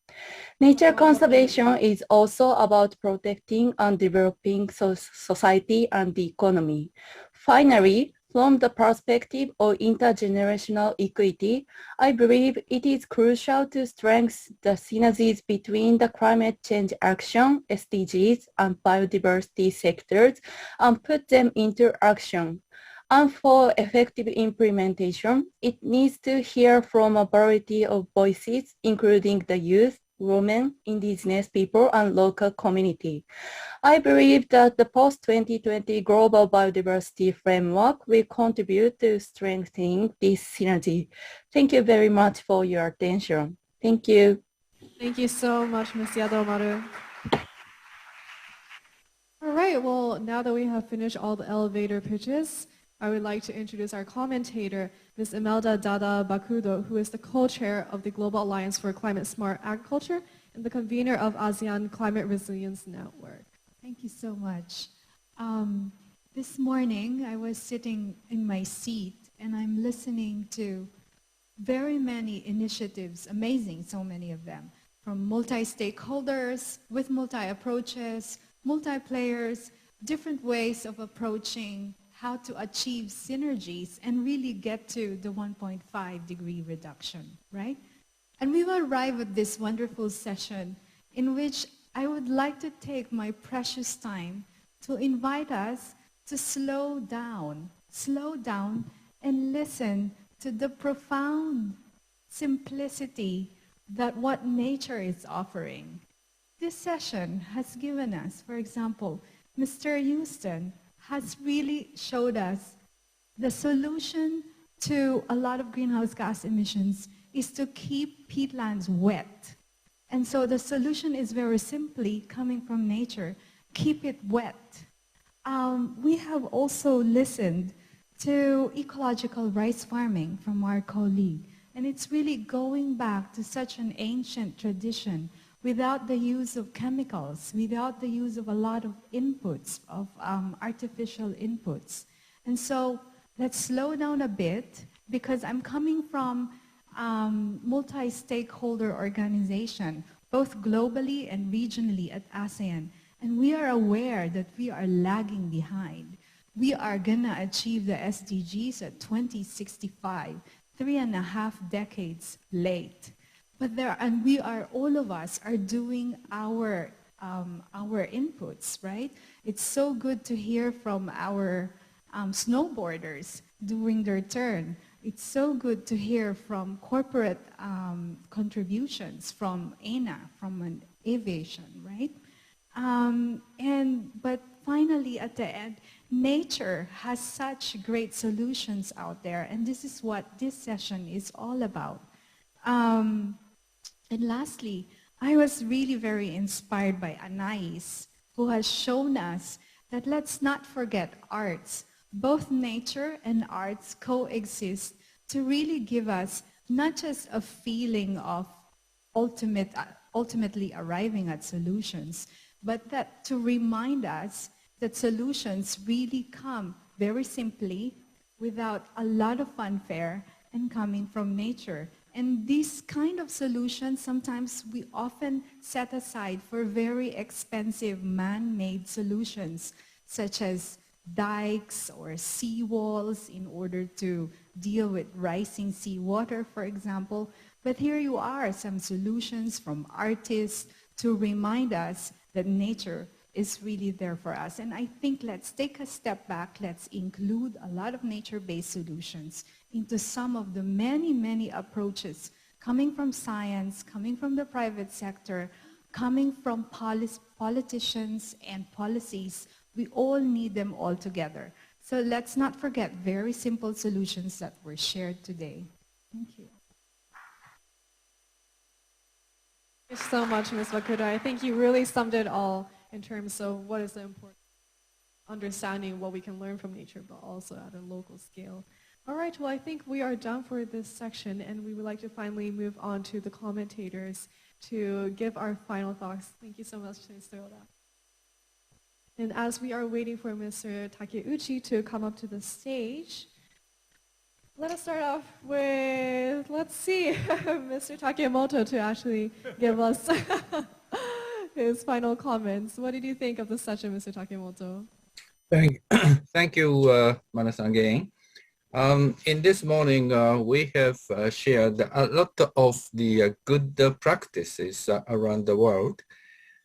Nature conservation is also about protecting and developing society and the economy. Finally, from the perspective of intergenerational equity, I believe it is crucial to strengthen the synergies between the climate change action, SDGs, and biodiversity sectors and put them into action. And for effective implementation, it needs to hear from a variety of voices, including the youth, women, indigenous people, and local community. I believe that the post-2020 Global Biodiversity Framework will contribute to strengthening this synergy. Thank you very much for your attention. Thank you. Thank you so much, Ms. Yadomaru. All right. right, well, now that we have finished all the elevator pitches, I would like to introduce our commentator, Ms. Imelda Dada Bakudo, who is the co-chair of the Global Alliance for Climate Smart Agriculture and the convener of ASEAN Climate Resilience Network. Thank you so much. This morning, I was sitting in my seat and I'm listening to very many initiatives, amazing, so many of them, from multi-stakeholders, with multi-approaches, multi-players, different ways of approaching how to achieve synergies and really get to the 1.5 degree reduction, right? And we will arrive at this wonderful session in which I would like to take my precious time to invite us to slow down and listen to the profound simplicity that what nature is offering. This session has given us, for example, Mr. U-Thant has really showed us the solution to a lot of greenhouse gas emissions is to keep peatlands wet. And so the solution is very simply coming from nature, keep it wet. We have also listened to ecological rice farming from our colleague, and it's really going back to such an ancient tradition without the use of chemicals, without the use of a lot of inputs, of artificial inputs. And so let's slow down a bit because I'm coming from multi-stakeholder organization, both globally and regionally at ASEAN. And we are aware that we are lagging behind. We are gonna achieve the SDGs at 2065, 3.5 decades late. But we are, all of us are doing our inputs, right? It's so good to hear from our snowboarders doing their turn. It's so good to hear from corporate contributions from ANA, from an aviation, right? But finally, at the end, nature has such great solutions out there, and this is what this session is all about. And lastly, I was really very inspired by Anais, who has shown us that let's not forget arts. Both nature and arts coexist to really give us not just a feeling of ultimately arriving at solutions, but that to remind us that solutions really come very simply without a lot of fanfare and coming from nature. And these kind of solutions, sometimes we often set aside for very expensive man-made solutions, such as dikes or seawalls in order to deal with rising seawater, for example. But here you are, some solutions from artists to remind us that nature is really there for us. And I think let's take a step back, let's include a lot of nature-based solutions into some of the many, many approaches coming from science, coming from the private sector, coming from politicians and policies. We all need them all together. So let's not forget very simple solutions that were shared today. Thank you. Thank you so much, Ms. Bakudo. I think you really summed it all in terms of what is the important understanding what we can learn from nature, but also at a local scale. All right, well, I think we are done for this section, and we would like to finally move on to the commentators to give our final thoughts. Thank you so much, Mr. Oda. And as we are waiting for Mr. Takeuchi to come up to the stage, let us start off with, let's see, Mr. Takemoto to actually give us his final comments. What did you think of the session, Mr. Takemoto? Thank you, Mana-san, again. In this morning, we have shared a lot of the good practices around the world.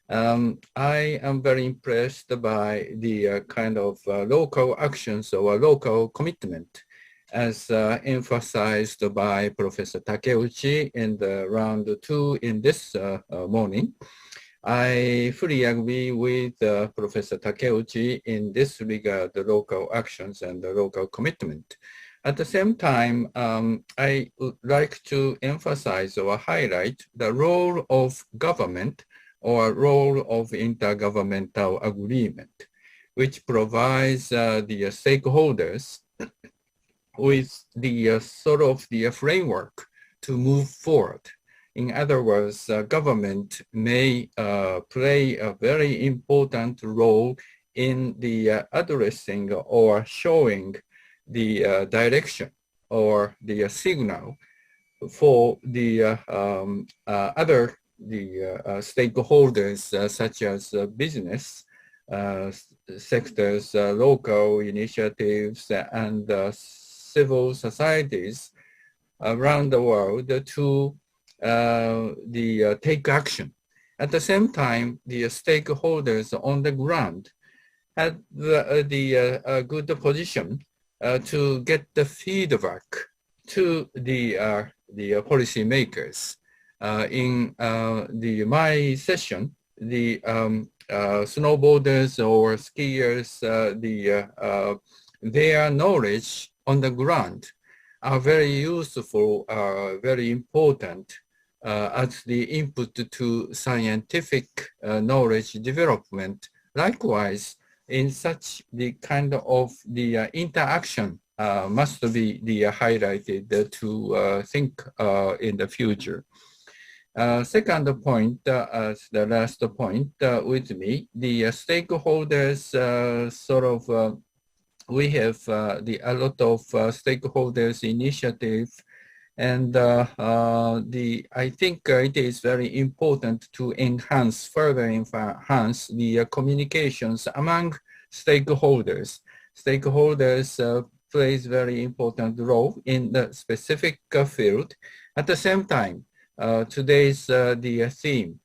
I am very impressed by the kind of local actions or local commitment as emphasized by Professor Takeuchi in the round 2 in this morning. I fully agree with Professor Takeuchi in this regard, the local actions and the local commitment. At the same time, I would like to emphasize or highlight the role of government or role of intergovernmental agreement. which provides the stakeholders with the sort of the framework to move forward. In other words, government may play a very important role in the addressing or showing the direction or the signal for the other stakeholders such as business sectors, local initiatives, and civil societies around the world to take action. At the same time, the stakeholders on the ground had the good position to get the feedback to the policymakers. In my session, the snowboarders or skiers, their knowledge on the ground are very useful, very important as the input to scientific knowledge development. Likewise, in such the kind of the interaction must be highlighted to think in the future. Second point, as the last point with me, the stakeholders sort of, we have a lot of stakeholders initiative, and I think it is very important to further enhance the communications among stakeholders. Stakeholders plays very important role in the specific field. At the same time, today's the theme,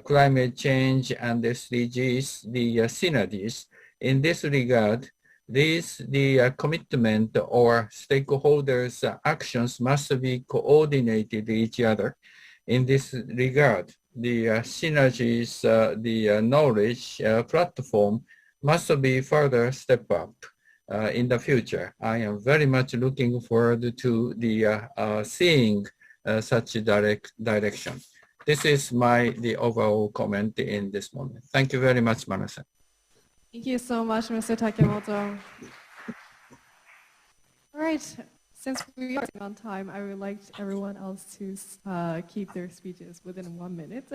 climate change and SDGs, the synergies. In this regard, the commitment or stakeholders' actions must be coordinated each other. In this regard, the synergies, the knowledge platform must be further step up in the future. I am very much looking forward to the seeing such direction. This is the overall comment in this moment. Thank you very much, Mana-san. Thank you so much, Mr. Takemoto. All right, since we are on time, I would like everyone else to keep their speeches within 1 minute.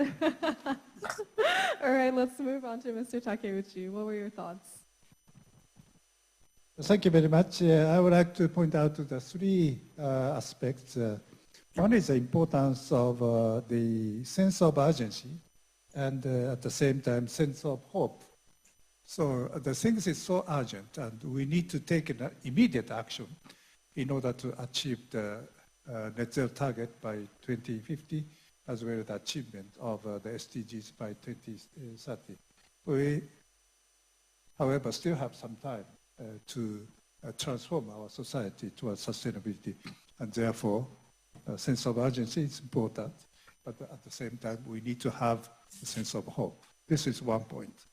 All right, let's move on to Mr. Takeuchi. What were your thoughts? Thank you very much. I would like to point out the three aspects. One is the importance of the sense of urgency and at the same time sense of hope. So the things is so urgent and we need to take an immediate action in order to achieve the net zero target by 2050 as well as the achievement of the SDGs by 2030. We, however, still have some time to transform our society towards sustainability, and therefore a sense of urgency is important, but at the same time we need to have a sense of hope. This is one point.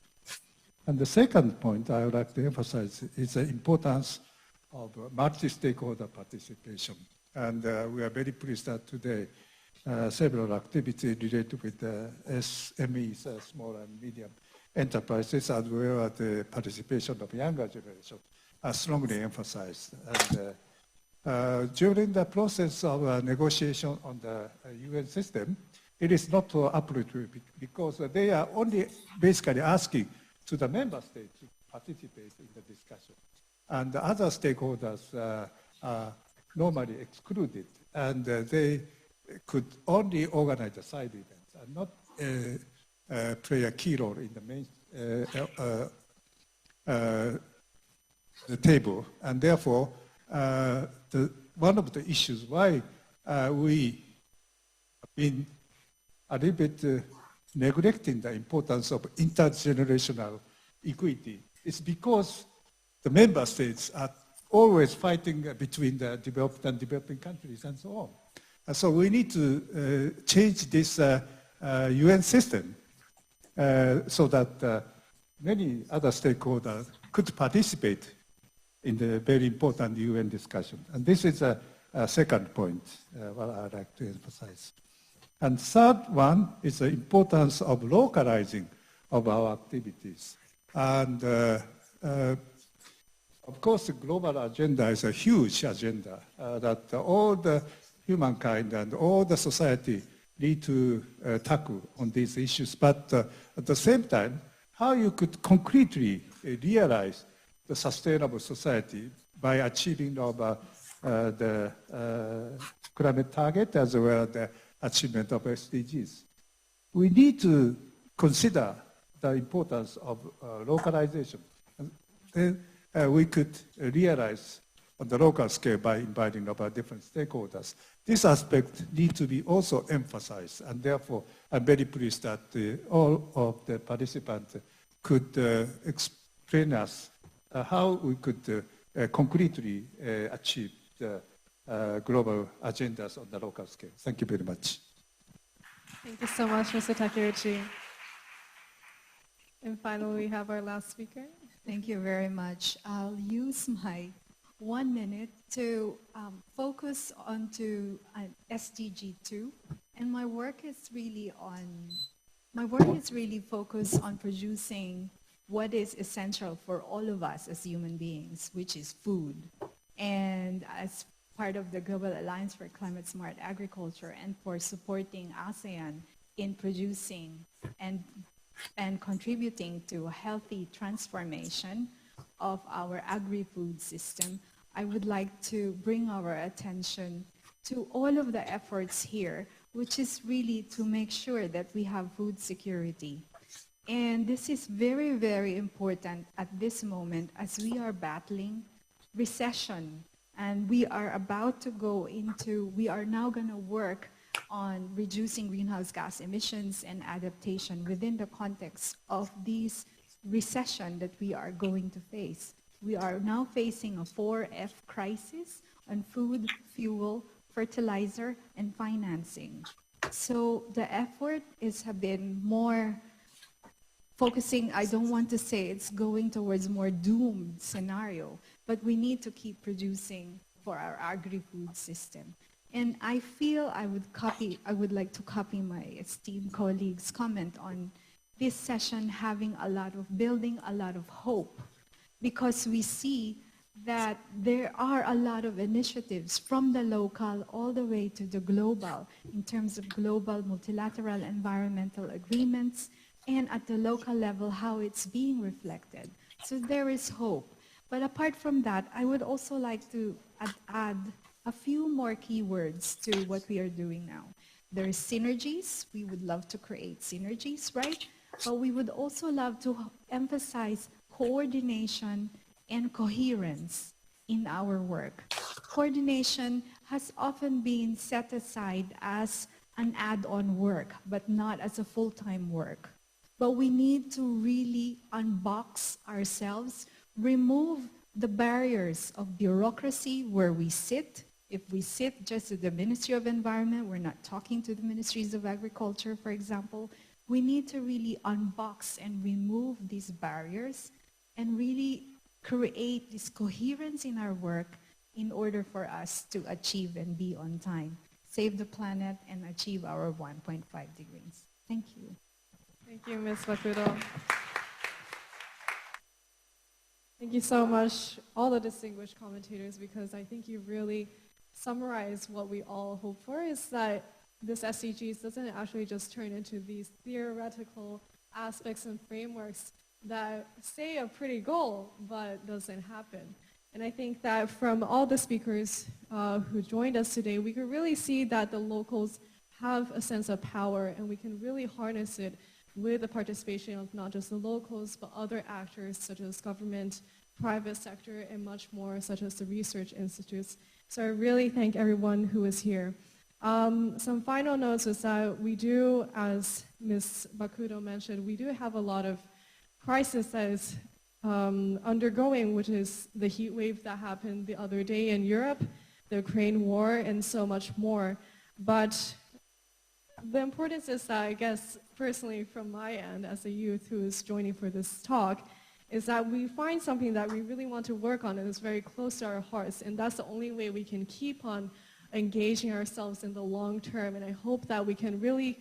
And the second point I would like to emphasize is the importance of multi-stakeholder participation. And we are very pleased that today several activities related with the SMEs, small and medium enterprises, as well as the participation of younger generation are strongly emphasized. And during the process of negotiation on the UN system, it is not so uprooted because they are only basically asking to the member states to participate in the discussion. And the other stakeholders are normally excluded, and they could only organize the side events and not play a key role in the main the table. And therefore, one of the issues why we have been a little bit neglecting the importance of intergenerational equity is because the member states are always fighting between the developed and developing countries and so on. And so we need to change this UN system so that many other stakeholders could participate in the very important UN discussion. And this is a second point what I'd like to emphasize. And third one is the importance of localizing of our activities. And of course, the global agenda is a huge agenda that all the humankind and all the society need to tackle on these issues. But at the same time, how you could concretely realize the sustainable society by achieving of the climate target as well as the achievement of SDGs. We need to consider the importance of localization. Then we could realize on the local scale by inviting about different stakeholders. This aspect needs to be also emphasized, and therefore I'm very pleased that all of the participants could explain us how we could concretely achieve the global agendas on the local scale. Thank you very much. Thank you so much, Mr. Takeuchi. And finally, we have our last speaker. Thank you very much. I'll use my 1 minute to focus onto SDG 2, and my work is really focused on producing what is essential for all of us as human beings, which is food. And as part of the Global Alliance for Climate Smart Agriculture and for supporting ASEAN in producing and contributing to a healthy transformation of our agri-food system, I would like to bring our attention to all of the efforts here, which is really to make sure that we have food security. And this is very, very important at this moment as we are battling recession. And we are about to we are now going to work on reducing greenhouse gas emissions and adaptation within the context of these recession that we are going to face. We are now facing a 4F crisis on food, fuel, fertilizer, and financing. So the effort have been more focusing, I don't want to say it's going towards more doomed scenario, but we need to keep producing for our agri-food system. And I feel I would like to copy my esteemed colleagues' comment on this session building a lot of hope, because we see that there are a lot of initiatives from the local all the way to the global in terms of global multilateral environmental agreements, and at the local level how it's being reflected. So there is hope. But apart from that, I would also like to add a few more keywords to what we are doing now. There is synergies. We would love to create synergies, right? But we would also love to emphasize coordination and coherence in our work. Coordination has often been set aside as an add-on work, but not as a full-time work. But we need to really unbox ourselves, remove the barriers of bureaucracy where we sit. If we sit just at the Ministry of Environment, we're not talking to the Ministries of Agriculture, for example. We need to really unbox and remove these barriers and really create this coherence in our work in order for us to achieve and be on time, save the planet, and achieve our 1.5 degrees. Thank you. Thank you, Ms. Bakudo. Thank you so much, all the distinguished commentators, because I think you really summarized what we all hope for, is that this SDGs doesn't actually just turn into these theoretical aspects and frameworks that say a pretty goal, but doesn't happen. And I think that from all the speakers who joined us today, we can really see that the locals have a sense of power, and we can really harness it with the participation of not just the locals, but other actors such as government, private sector, and much more, such as the research institutes. So I really thank everyone who is here. Some final notes is that we do, as Ms. Bakudo mentioned, we do have a lot of crisis that is undergoing, which is the heat wave that happened the other day in Europe, the Ukraine war, and so much more. But the importance is that, I guess, personally from my end as a youth who is joining for this talk, is that we find something that we really want to work on and is very close to our hearts, and that's the only way we can keep on engaging ourselves in the long term. And I hope that we can really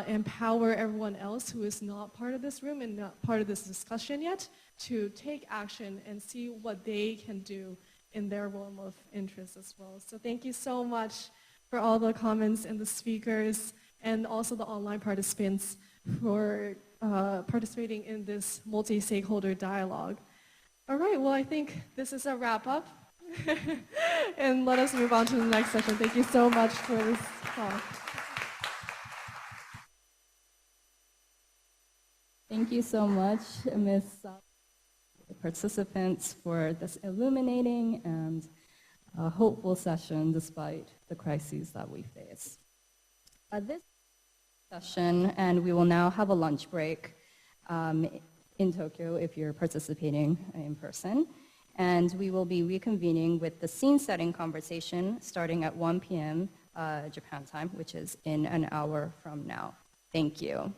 empower everyone else who is not part of this room and not part of this discussion yet to take action and see what they can do in their realm of interest as well. So thank you so much for all the comments and the speakers and also the online participants for participating in this multi-stakeholder dialogue. All right, well, I think this is a wrap up. And let us move on to the next session. Thank you so much for this talk. Thank you so much, Ms. Participants, for this illuminating and hopeful session despite the crises that we face. This session, and we will now have a lunch break in Tokyo if you're participating in person. And we will be reconvening with the scene-setting conversation starting at 1 p.m. Japan time, which is in an hour from now. Thank you.